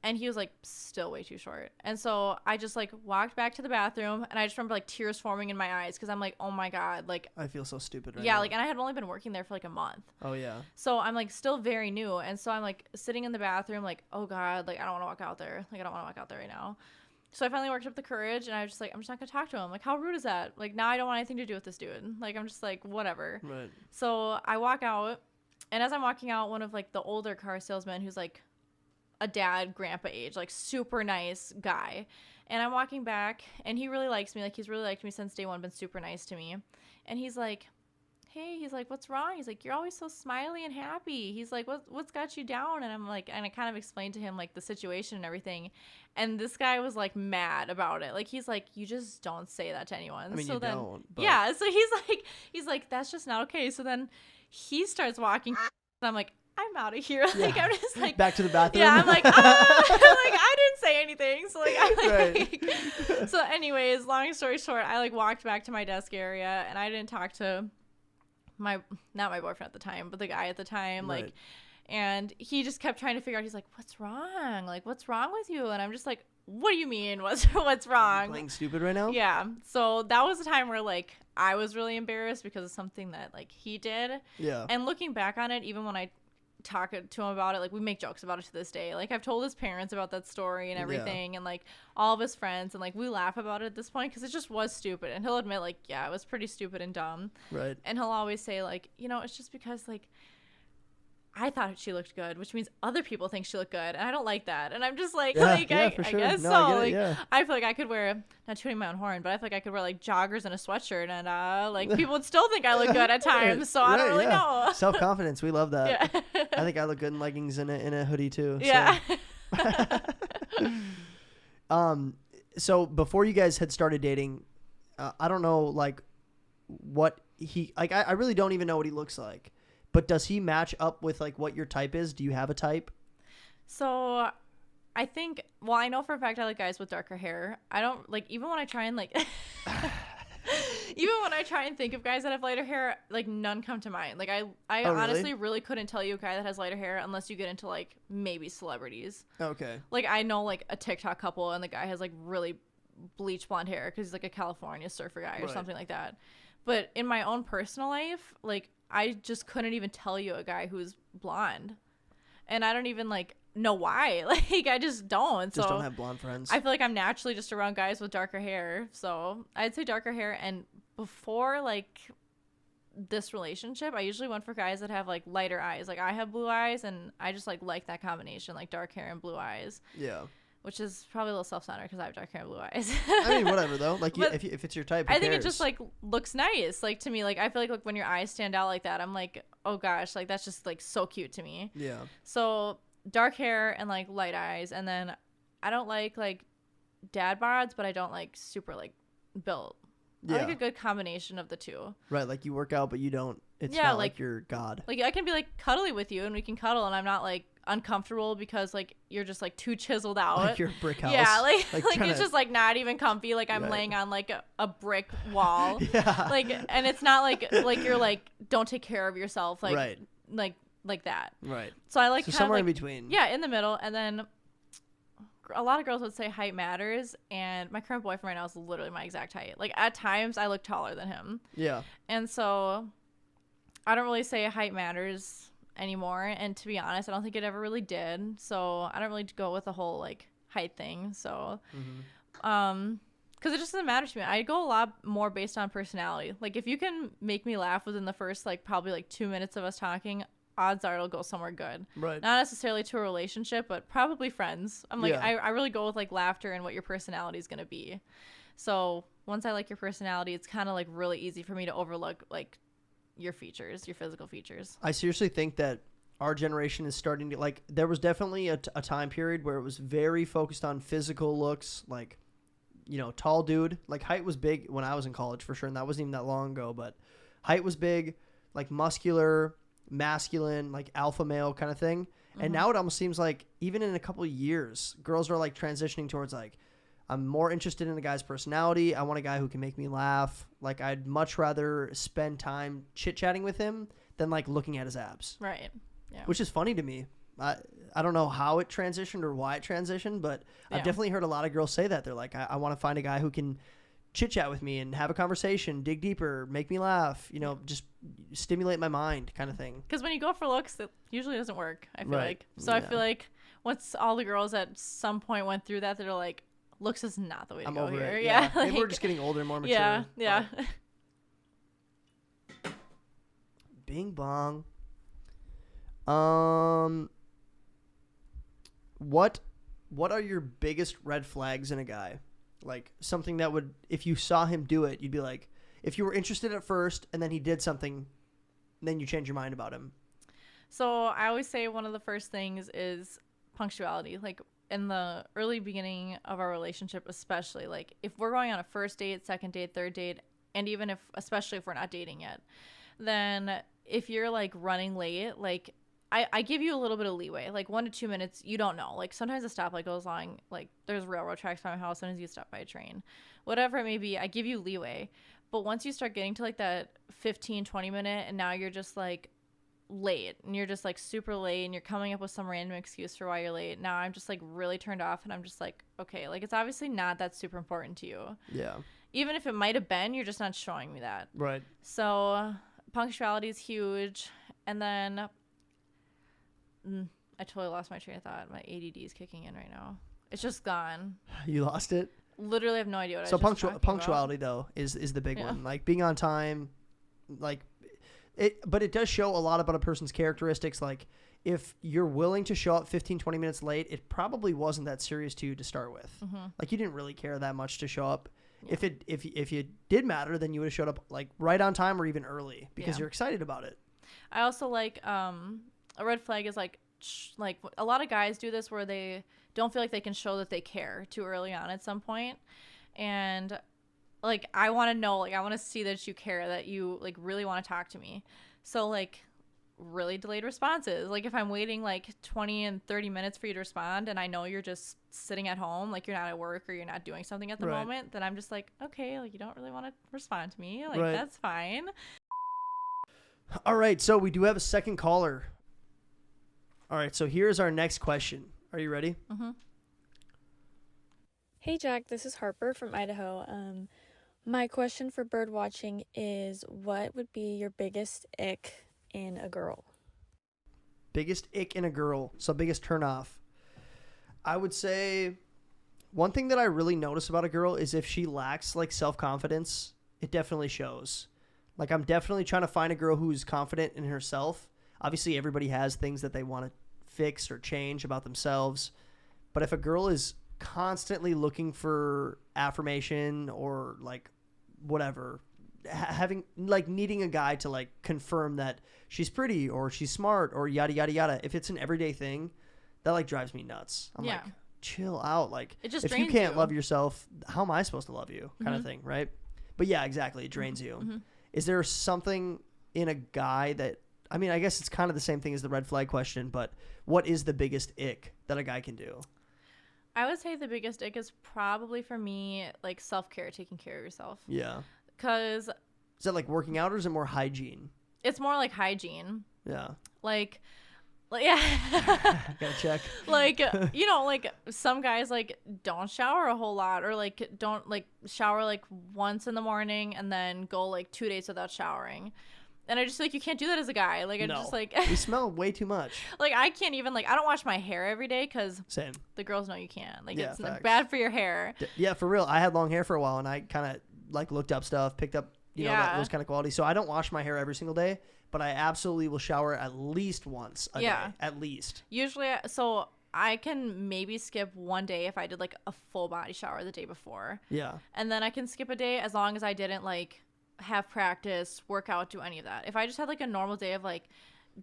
And he was like, still way too short. And so I just like walked back to the bathroom, and I just remember like tears forming in my eyes, because I'm like, oh my God, like I feel so stupid right now. Yeah, like, and I had only been working there for like a month. Oh yeah. So I'm like still very new, and so I'm like sitting in the bathroom like, oh God, like I don't want to walk out there. Like I don't want to walk out there right now. So I finally worked up the courage, and I was just like, I'm just not gonna talk to him. Like, how rude is that? Like, now I don't want anything to do with this dude. Like, I'm just like, whatever. Right. So I walk out, and as I'm walking out, one of like the older car salesmen, who's like a dad, grandpa age, like super nice guy. And I'm walking back, and he really likes me. Like, he's really liked me since day one, been super nice to me. And he's like, hey, he's like, what's wrong? He's like, you're always so smiley and happy. He's like, what's got you down? And I'm like, and I kind of explained to him like the situation and everything. And this guy was like mad about it. Like, he's like, you just don't say that to anyone. I mean, so you then, don't. But... Yeah. So he's like, that's just not okay. So then he starts walking, and I'm like, I'm out of here. Like, I'm just like, back to the bathroom. Yeah, I'm like, like I didn't say anything. So like, Right. So anyways, long story short, I like walked back to my desk area, and I didn't talk to not my boyfriend at the time, but the guy at the time. Right. Like, and he just kept trying to figure out, he's like, what's wrong? Like, what's wrong with you? And I'm just like, what do you mean? What's wrong? Playing stupid right now? Yeah. So that was a time where like I was really embarrassed because of something that like he did. Yeah. And looking back on it, even when I talk to him about it, like we make jokes about it to this day. Like I've told his parents about that story and everything, and like all of his friends, and like we laugh about it at this point because it just was stupid. And he'll admit like, yeah, it was pretty stupid and dumb. Right. And he'll always say like, you know, it's just because like I thought she looked good, which means other people think she looked good, and I don't like that. And I'm just like, I guess so. I feel like I could wear, not tooting my own horn, but I feel like I could wear like joggers and a sweatshirt, and like people would still think I look good at times. So I don't really know. Self-confidence, we love that. Yeah. I think I look good in leggings and in a hoodie too. Yeah. So. So before you guys had started dating, I don't know like what he like. I really don't even know what he looks like. But does he match up with like what your type is? Do you have a type? So I think, well, I know for a fact I like guys with darker hair. I don't like, even when I try and like, even when I try and think of guys that have lighter hair, like none come to mind. Like I honestly really couldn't tell you a guy that has lighter hair unless you get into like maybe celebrities. Okay. Like I know like a TikTok couple, and the guy has like really bleach blonde hair because he's like a California surfer guy or something like that. But in my own personal life, like I just couldn't even tell you a guy who's blonde, and I don't even like know why. Like I just don't. Just so don't have blonde friends. I feel like I'm naturally just around guys with darker hair. So I'd say darker hair. And before like this relationship, I usually went for guys that have like lighter eyes. Like I have blue eyes, and I just like that combination, like dark hair and blue eyes. Yeah. Which is probably a little self-centered because I have dark hair and blue eyes. I mean, whatever though. Like, if it's your type, I think it just like looks nice. Like to me, like I feel like when your eyes stand out like that, I'm like, oh gosh, like that's just like so cute to me. Yeah. So dark hair and like light eyes, and then I don't like dad bods, but I don't like super like built. I like a good combination of the two. Right, like you work out, but you don't. It's not like you're God. Like I can be like cuddly with you, and we can cuddle, and I'm not like uncomfortable because like you're just like too chiseled out. Like your brick house. Yeah, like it's just like not even comfy. Like I'm laying on like a brick wall. Yeah. Like, and it's not like you're like don't take care of yourself. Like like that. Right. So I like so kind somewhere of like, in between. Yeah, in the middle, and then a lot of girls would say height matters, and my current boyfriend right now is literally my exact height. Like at times I look taller than him. Yeah. And so I don't really say height matters anymore, and to be honest, I don't think it ever really did. So I don't really go with the whole like height thing. So because it just doesn't matter to me. I go a lot more based on personality. Like if you can make me laugh within the first like probably like 2 minutes of us talking, odds are it'll go somewhere good. Right. Not necessarily to a relationship, but probably friends. I'm like, I really go with like laughter and what your personality is going to be. So once I like your personality, it's kind of like really easy for me to overlook like your features, your physical features. I seriously think that our generation is starting to like, there was definitely a time period where it was very focused on physical looks, like tall dude. Like height was big when I was in college for sure, and that wasn't even that long ago. But height was big, like muscular, masculine, like alpha male kind of thing. And now it almost seems like even in a couple of years, girls are like transitioning towards like, I'm more interested in a guy's personality. I want a guy who can make me laugh. Like I'd much rather spend time chit chatting with him than like looking at his abs. Right. Yeah. Which is funny to me. I don't know how it transitioned or why it transitioned, but I've definitely heard a lot of girls say that. They're like, I want to find a guy who can chit chat with me and have a conversation, dig deeper, make me laugh, just stimulate my mind kind of thing. Because when you go for looks, it usually doesn't work, I feel like. So Yeah. I feel like once all the girls at some point went through that, they're like, looks is not the way to go over here. it. Yeah. Maybe we're just getting older and more mature. Yeah. Yeah. Bing bong. What are your biggest red flags in a guy? Like something that would, if you saw him do it, you'd be like, if you were interested at first and then he did something, then you change your mind about him. So I always say one of the first things is punctuality. Like in the early beginning of our relationship, especially, like if we're going on a first date, second date, third date, and even especially if we're not dating yet, then if you're like running late, like I give you a little bit of leeway, like 1 to 2 minutes. You don't know, like sometimes a stoplight goes long, like there's railroad tracks by my house, sometimes you stop by a train, whatever it may be. I give you leeway. But once you start getting to like that 15-20 minute and now you're just like late and you're just like super late and you're coming up with some random excuse for why you're late, now I'm just like really turned off and I'm just like, okay, like it's obviously not that super important to you. Yeah. Even if it might have been, you're just not showing me that. Right. So punctuality is huge. And then I totally lost my train of thought. My ADD is kicking in right now. It's just gone. You lost it? Literally have no idea what so I was just talking punctuality though is the big one. Like being on time, like but it does show a lot about a person's characteristics. Like if you're willing to show up 15-20 minutes late, it probably wasn't that serious to you to start with. Like you didn't really care that much to show up. If you did matter, then you would have showed up like right on time or even early because you're excited about it. I also like a red flag is like a lot of guys do this where they don't feel like they can show that they care too early on at some point. And like I want to know, like I want to see that you care, that you like really want to talk to me. So like really delayed responses, like if I'm waiting like 20 and 30 minutes for you to respond and I know you're just sitting at home, like you're not at work or you're not doing something at the moment, then I'm just like, okay, like you don't really want to respond to me, like that's fine. All right, so we do have a second caller. All right, so here's our next question. Are you ready? Hey Jack, this is Harper from Idaho. My question for bird watching is, what would be your biggest ick in a girl? Biggest ick in a girl, so biggest turnoff. I would say one thing that I really notice about a girl is if she lacks like self-confidence, it definitely shows. Like I'm definitely trying to find a girl who's confident in herself. Obviously, everybody has things that they want to fix or change about themselves. But if a girl is constantly looking for affirmation or like whatever, having like needing a guy to like confirm that she's pretty or she's smart or yada, yada, yada. If it's an everyday thing, that like drives me nuts. I'm like, chill out. Like it just if you can't love yourself, how am I supposed to love you kind of thing, right? But yeah, exactly. It drains you. Is there something in a guy that, I mean, I guess it's kind of the same thing as the red flag question, but what is the biggest ick that a guy can do? I would say the biggest ick is probably for me, like self-care, taking care of yourself. Yeah. Because... Is that like working out or is it more hygiene? It's more like hygiene. Yeah. Like yeah. Gotta check. Like, like some guys like don't shower a whole lot or like don't like shower like once in the morning and then go like 2 days without showering. And I just like, you can't do that as a guy. Like, I just like... We smell way too much. Like, I can't even, like, I don't wash my hair every day because... Same. The girls know you can't. Like, yeah, it's facts. bad for your hair. Yeah, for real. I had long hair for a while and I kind of, like, looked up stuff, picked up, you know, those kind of qualities. So I don't wash my hair every single day, but I absolutely will shower at least once a day. At least. Usually, so I can maybe skip one day if I did, like, a full body shower the day before. Yeah. And then I can skip a day as long as I didn't, like... have practice, work out, do any of that. If I just had like a normal day of like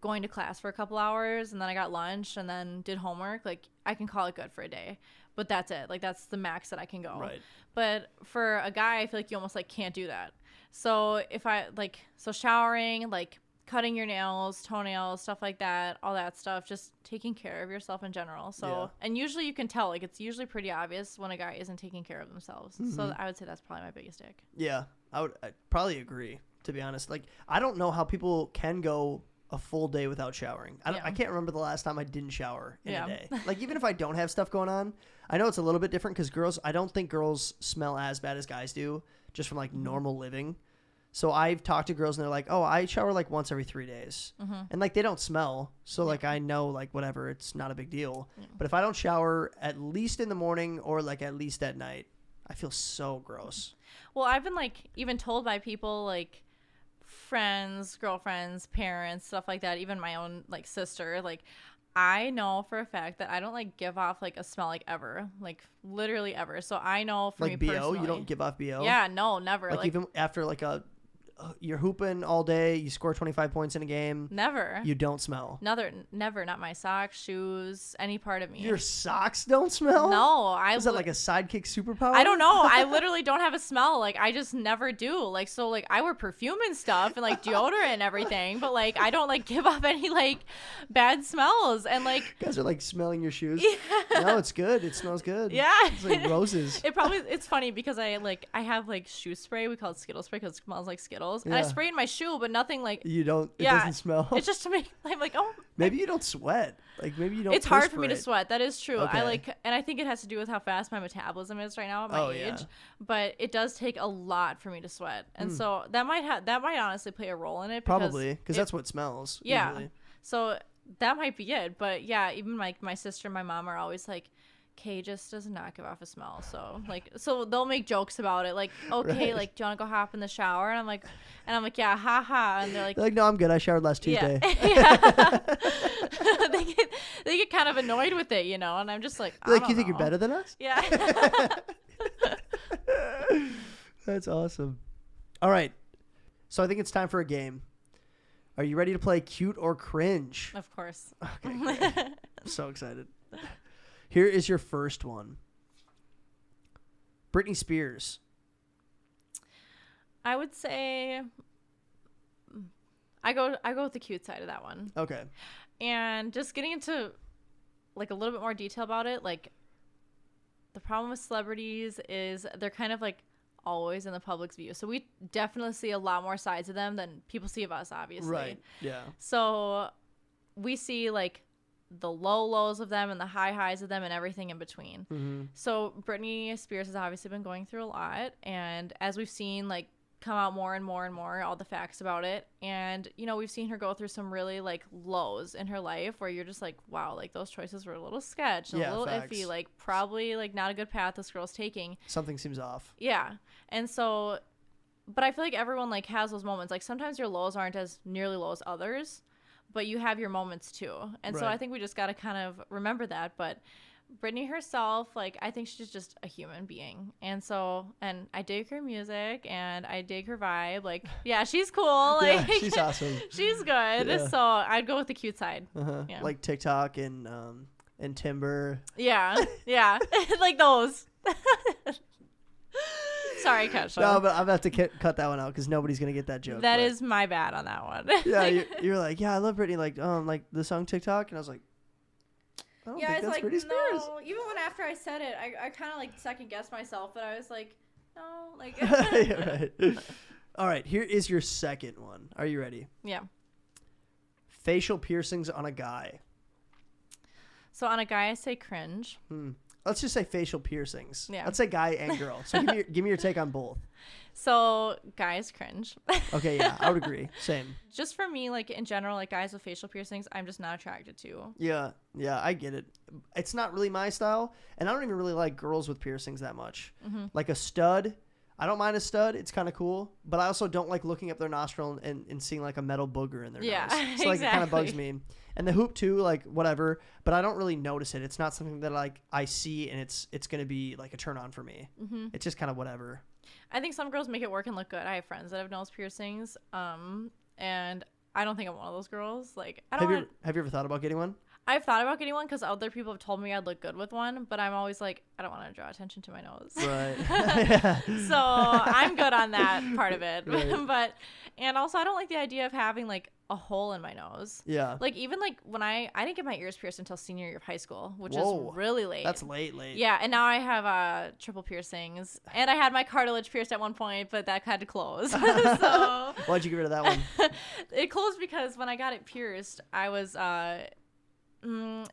going to class for a couple hours and then I got lunch and then did homework, like I can call it good for a day. but that's it. Like that's the max that I can go. Right. But for a guy, I feel like you almost like can't do that. So if I like, so showering, like cutting your nails, toenails, stuff like that, all that stuff, just taking care of yourself in general. So, and usually you can tell, like it's usually pretty obvious when a guy isn't taking care of themselves. So I would say that's probably my biggest ick. Yeah, I'd probably agree, to be honest. Like, I don't know how people can go a full day without showering. I can't remember the last time I didn't shower in a day. Like, even if I don't have stuff going on, I know it's a little bit different because girls, I don't think girls smell as bad as guys do just from like normal living. So I've talked to girls and they're like, oh, I shower like once every 3 days. And like they don't smell. So like I know like whatever, it's not a big deal. But if I don't shower at least in the morning or like at least at night, I feel so gross. Well, I've been like even told by people like friends, girlfriends, parents, stuff like that, even my own like sister, like I know for a fact that I don't like give off like a smell like ever, like literally ever. So I know for like me BO, personally, you don't give off BO? Yeah, no, never. Like even after like you're hooping all day, you score 25 points in a game. Never. You don't smell. Never. Not my socks, shoes, any part of me. Your socks don't smell? No. Is that like a sidekick superpower? I don't know. I literally don't have a smell. Like, I just never do. Like, so, like, I wear perfume and stuff and, like, deodorant and everything. But, like, I don't, like, give off any, like, bad smells. And, like... You guys are, like, smelling your shoes? Yeah. No, it's good. It smells good. Yeah. It's like roses. It's funny because I have, like, shoe spray. We call it Skittle spray because it smells like Skittles. And I spray in my shoe, but nothing, like... You don't... It doesn't smell? It's just to make... I'm like, oh... Maybe you don't sweat. Like, maybe you don't... It's hard for me to sweat. That is true. Okay. And I think it has to do with how fast my metabolism is right now at my age. Yeah. But it does take a lot for me to sweat. And so that might honestly play a role in it. Probably, because that's what smells. Yeah. Usually. So that might be it. But yeah, even like my sister and my mom are always like, Kay just does not give off a smell. So they'll make jokes about it. Like, okay, right. Like, do you want to go hop in the shower? And I'm like, yeah, haha. And they're like, no, I'm good. I showered last Tuesday. Yeah. they get kind of annoyed with it, you know. And I'm just like, you think you're better than us? Yeah. That's awesome. All right. So I think it's time for a game. Are you ready to play Cute or Cringe? Of course. Okay. Great. I'm so excited. Here is your first one. Britney Spears. I would say I go with the cute side of that one. Okay. And just getting into like a little bit more detail about it, like the problem with celebrities is they're kind of like always in the public's view. So we definitely see a lot more sides of them than people see of us, obviously. Right. Yeah. So we see like the low lows of them and the high highs of them and everything in between. Mm-hmm. So Britney Spears has obviously been going through a lot, and as we've seen like come out more and more all the facts about it, and you know, we've seen her go through some really like lows in her life where you're just like, wow, like those choices were a little sketch and a little iffy, like probably like not a good path this girl's taking. Something seems off. Yeah. And so, but I feel like everyone like has those moments. Like sometimes your lows aren't as nearly low as others, but you have your moments too. And so I think we just got to kind of remember that. But Britney herself, like, I think she's just a human being. And so, and I dig her music and I dig her vibe. Like, yeah, she's cool. Like, yeah, she's awesome. She's good. Yeah. So I'd go with the cute side. Uh-huh. Yeah. Like TikTok and Timber. Yeah. Yeah. Like those. Sorry, Kesha. No, but I'm about to cut that one out because nobody's gonna get that joke. That is my bad on that one. Yeah, you're like, yeah, I love Britney. Like the song TikTok, and I was like, I don't think that's like, Britney Spears. No. Even when after I said it, I kind of like second guessed myself, but I was like, no, like. Yeah, right. All right, here is your second one. Are you ready? Yeah. Facial piercings on a guy. So on a guy, I say cringe. Let's just say facial piercings. Yeah. Let's say guy and girl. So give me your take on both. So guys cringe. Okay, yeah, I would agree. Same. Just for me, like in general, like guys with facial piercings, I'm just not attracted to. Yeah, I get it. It's not really my style, and I don't even really like girls with piercings that much. Mm-hmm. Like a stud, I don't mind a stud. It's kind of cool, but I also don't like looking up their nostril and seeing like a metal booger in their nose. So like it kind of bugs me. And the hoop too, like whatever, but I don't really notice it. It's not something that like I see and it's gonna be like a turn on for me. Mm-hmm. It's just kind of whatever. I think some girls make it work and look good. I have friends that have nose piercings, and I don't think I'm one of those girls. Like, I don't. Have you ever thought about getting one? I've thought about getting one because other people have told me I'd look good with one, but I'm always like, I don't want to draw attention to my nose. Right. Yeah. So I'm good on that part of it. Right. And also I don't like the idea of having like a hole in my nose. Yeah. Like even like when I didn't get my ears pierced until senior year of high school, which Whoa. is really late. That's late. Yeah, and now I have triple piercings, and I had my cartilage pierced at one point, but that had to close. So Why'd you get rid of that one? it closed because when I got it pierced, I was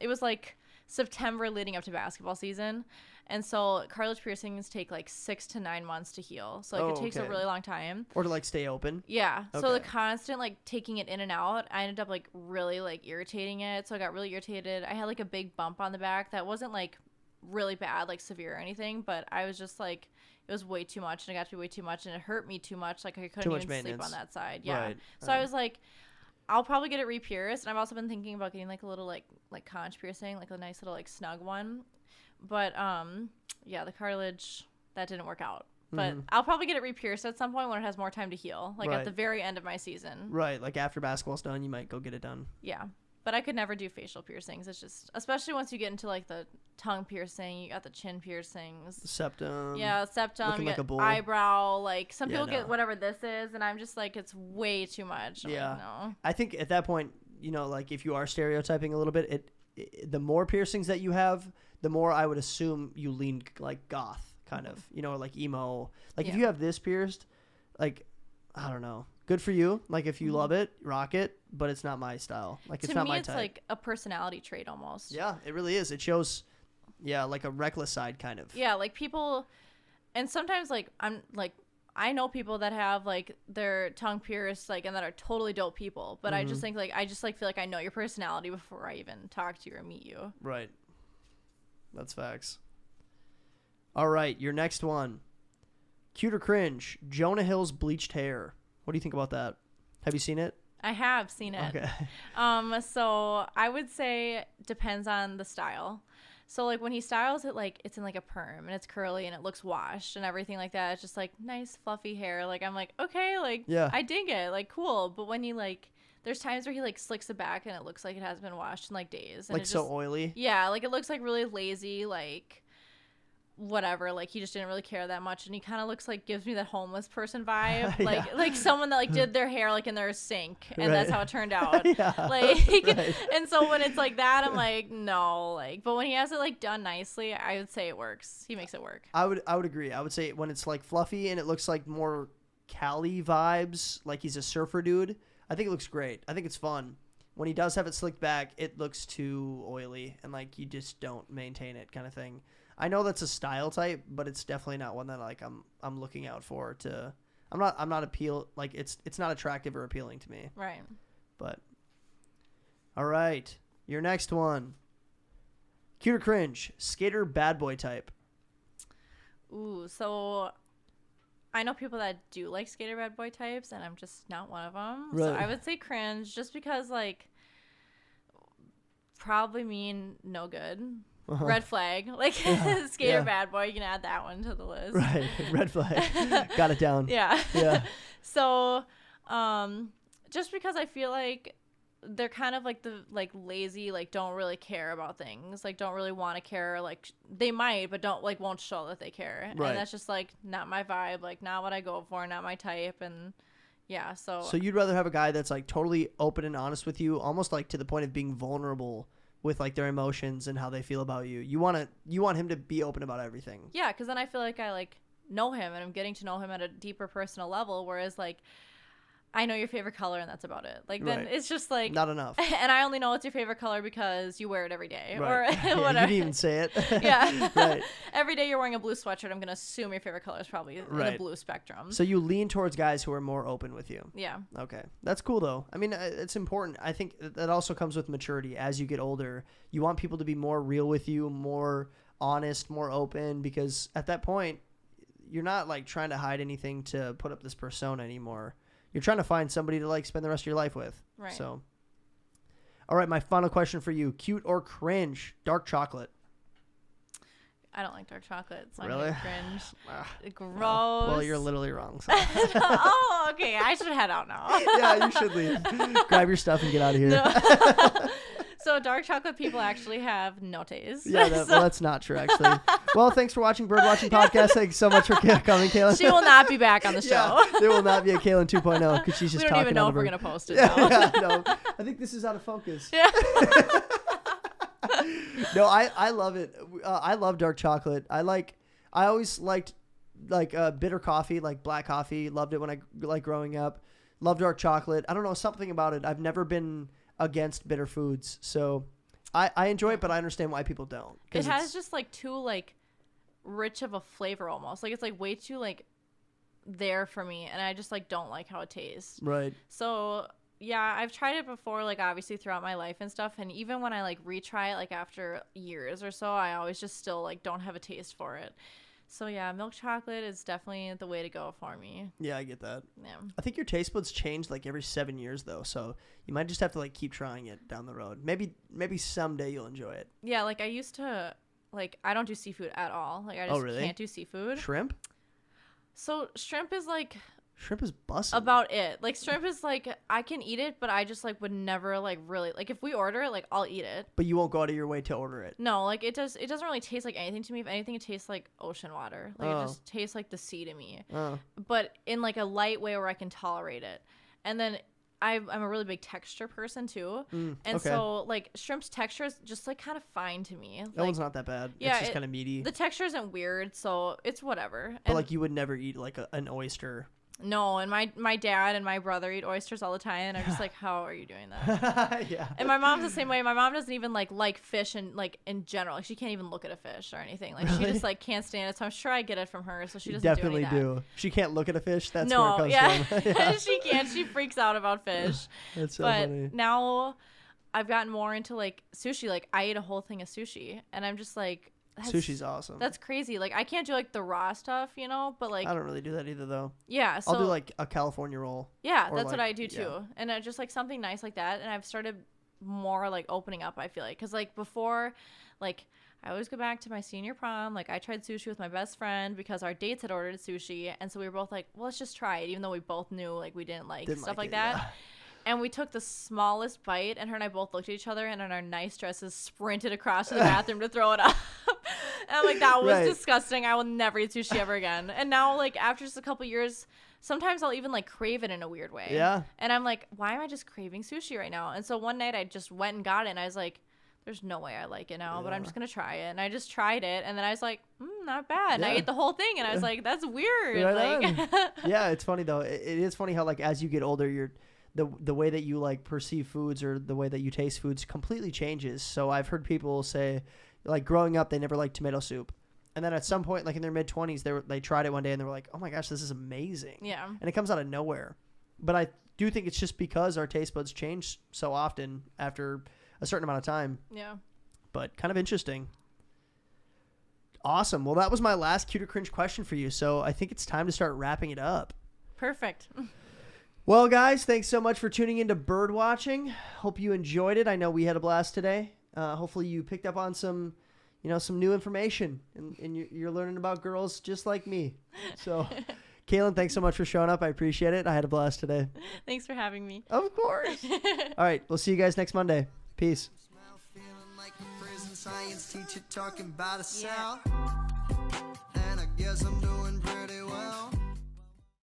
it was like September leading up to basketball season, and so cartilage piercings take like 6 to 9 months to heal, so like it takes a really long time, or to like stay open. Yeah. So Okay. the constant like taking it in and out, I ended up like really like irritating it, so I got really irritated. I had like a big bump on the back that wasn't like really bad, like severe or anything, but I was just like, it was way too much, and it got to be way too much, and it hurt me too much, like I couldn't even sleep on that side. Yeah. Right. So I was like, I'll probably get it re-pierced, and I've also been thinking about getting like a little like conch piercing, like a nice little like snug one. But yeah, the cartilage, that didn't work out. But I'll probably get it re-pierced at some point when it has more time to heal, like at the very end of my season. Right, like after basketball's done, you might go get it done. Yeah. But I could never do facial piercings. It's just, especially once you get into like the tongue piercing, you got the chin piercings. Septum. Yeah, septum, looking you like get a bull. eyebrow. Like some Yeah, people no. get whatever this is, and I'm just like, it's way too much. I'm Yeah. like, no. I think at that point, you know, like if you are stereotyping a little bit, it the more piercings that you have, the more I would assume you lean like goth, kind of, you know, like emo. Like if you have this pierced, like, I don't know. Good for you. Like if you love it, rock it, but it's not my style. Like it's not my type. To me, it's like a personality trait almost. Yeah, it really is. It shows, yeah, like a reckless side kind of. Yeah, like people, and sometimes like I'm like, I know people that have like their tongue pierced, like, and that are totally dope people, but I just think like, I just like feel like I know your personality before I even talk to you or meet you. Right. That's facts. All right, your next one. Cute or cringe? Jonah Hill's bleached hair. What do you think about that? Have you seen it? I have seen it. Okay. So I would say depends on the style. So like when he styles it, like it's in like a perm and it's curly and it looks washed and everything like that. It's just like nice fluffy hair. Like I'm like, okay, like Yeah. I dig it, like cool. But when he like, there's times where he like slicks it back and it looks like it hasn't been washed in like days. And Like it so just, oily? yeah, like it looks like really lazy, like whatever, like he just didn't really care that much, and he kind of looks like, gives me that homeless person vibe. Yeah. like someone that like did their hair like in their sink, and that's Right. how it turned out. Yeah. Like Right. and so when it's like that, I'm like, no, like, but when he has it like done nicely, I would say it works. He makes it work. I would agree. I would say when it's like fluffy and it looks like more Cali vibes, like he's a surfer dude, I think it looks great. I think it's fun. When he does have it slicked back, it looks too oily and like you just don't maintain it, kind of thing. I know that's a style type, but it's definitely not one that like I'm looking out for. I'm not like it's not attractive or appealing to me. Right. But all right, your next one. Cute or cringe? Skater bad boy type. Ooh, so I know people that do like skater bad boy types, and I'm just not one of them. Really? So I would say cringe, just because like probably mean no good. Uh-huh. Red flag. Like skater bad boy, you can add that one to the list. Right. Red flag. Got it down. Yeah. Yeah. So just because I feel like they're kind of like the like lazy, like don't really care about things, like don't really want to care, like they might but don't like won't show that they care. Right. And that's just like not my vibe, like not what I go for, not my type. And yeah, so you'd rather have a guy that's like totally open and honest with you, almost like to the point of being vulnerable with like their emotions and how they feel about you. You want him to be open about everything. yeah, because then I feel like I like know him and I'm getting to know him at a deeper personal level, whereas like I know your favorite color and that's about it. Like then Right. it's just like Not enough. and I only know it's your favorite color because you wear it every day Right. or Yeah, whatever. you didn't even say it. Yeah. Right. Every day you're wearing a blue sweatshirt, I'm going to assume your favorite color is probably in the Right. blue spectrum. So you lean towards guys who are more open with you. Yeah. Okay. That's cool though. I mean, it's important. I think that also comes with maturity. As you get older, you want people to be more real with you, more honest, more open, because at that point, you're not like trying to hide anything to put up this persona anymore. You're trying to find somebody to like spend the rest of your life with. Right. So, all right, my final question for you. Cute or cringe? Dark chocolate. I don't like dark chocolate, so Really? I'm cringe. Ah, Gross. well, you're literally wrong. So. Oh, okay. I should head out now. Yeah, you should leave. Grab your stuff and get out of here. No. So dark chocolate people actually have no taste. Yeah, well, that's not true, actually. Well, thanks for watching Birdwatching Podcast. Thanks so much for coming, Kaelyn. She will not be back on the show. Yeah, there will not be a Kaelyn 2.0 because she's just talking. We don't even know if we're going to post it now. No, I think this is out of focus. Yeah. No, I love it. I love dark chocolate. I always liked bitter coffee, like black coffee. Loved it when I growing up. Love dark chocolate. I don't know, something about it. I've never been against bitter foods, so I enjoy it, but I understand why people don't. It has just like too like rich of a flavor almost. Like it's like way too like there for me, and I just like don't like how it tastes. Right. So yeah, I've tried it before, like obviously throughout my life and stuff, and even when I like retry it like after years or so, I always just still like don't have a taste for it. So yeah, milk chocolate is definitely the way to go for me. Yeah, I get that. Yeah. I think your taste buds change like every 7 years though, so you might just have to like keep trying it down the road. Maybe someday you'll enjoy it. Yeah, like I used to like I don't do seafood at all. Like I just can't do seafood. Shrimp? So shrimp is like Shrimp is bussin'. about it. Like shrimp is like I can eat it, but I just like would never like really like if we order it, like I'll eat it. But you won't go out of your way to order it. No, like it doesn't really taste like anything to me. If anything, it tastes like ocean water. Like it just tastes like the sea to me. But in like a light way where I can tolerate it. And then I'm a really big texture person too. And so like shrimp's texture is just like kind of fine to me. That one's not that bad. Yeah, it's just kind of meaty. The texture isn't weird, so it's whatever. But like you would never eat like an oyster. No, and my dad and my brother eat oysters all the time, and I'm just like, how are you doing that? Yeah. And my mom's the same way. My mom doesn't even like fish and like in general. Like, she can't even look at a fish or anything. Like she just like can't stand it. So I'm sure I get it from her. So she doesn't definitely do any of that. She can't look at a fish. That's no, where it yeah. comes from. Yeah. She can't. She freaks out about fish. That's so but funny. now I've gotten more into like sushi. Like I ate a whole thing of sushi, and I'm just like. Sushi's awesome. That's crazy. Like I can't do like the raw stuff, you know, but like I don't really do that either though. Yeah, so I'll do like a California roll. Yeah, that's like, what I do too. yeah. And just like something nice like that, and I've started more like opening up, I feel like, cuz like before like I always go back to my senior prom, like I tried sushi with my best friend because our dates had ordered sushi, and so we were both like, well, let's just try it, even though we both knew like we didn't like stuff like that. Yeah. And we took the smallest bite, and her and I both looked at each other, and in our nice dresses sprinted across to the bathroom to throw it up. And I'm like, that was disgusting. I will never eat sushi ever again. And now, like, after just a couple years, sometimes I'll even, like, crave it in a weird way. Yeah. And I'm like, why am I just craving sushi right now? And so one night I just went and got it, and I was like, there's no way I like it now, but I'm just going to try it. And I just tried it, and then I was like, not bad. And I ate the whole thing, and I was like, that's weird. Right like, yeah, it's funny, though. It is funny how, like, as you get older, you're... The way that you like perceive foods or the way that you taste foods completely changes. So I've heard people say, like, growing up they never liked tomato soup, and then at some point, like in their mid-20s, they tried it one day and they were like, oh my gosh, this is amazing. Yeah. And it comes out of nowhere. But I do think it's just because our taste buds change so often after a certain amount of time. Yeah. But kind of interesting. Awesome. Well, that was my last cute or cringe question for you. So I think it's time to start wrapping it up. Perfect. Well, guys, thanks so much for tuning into Birdwatching. Hope you enjoyed it. I know we had a blast today. Hopefully you picked up on some new information, and you're learning about girls just like me. So, Kaelyn, thanks so much for showing up. I appreciate it. I had a blast today. Thanks for having me. Of course. All right, we'll see you guys next Monday. Peace. Feeling like a prison science teacher talking about a South. And I guess I'm doing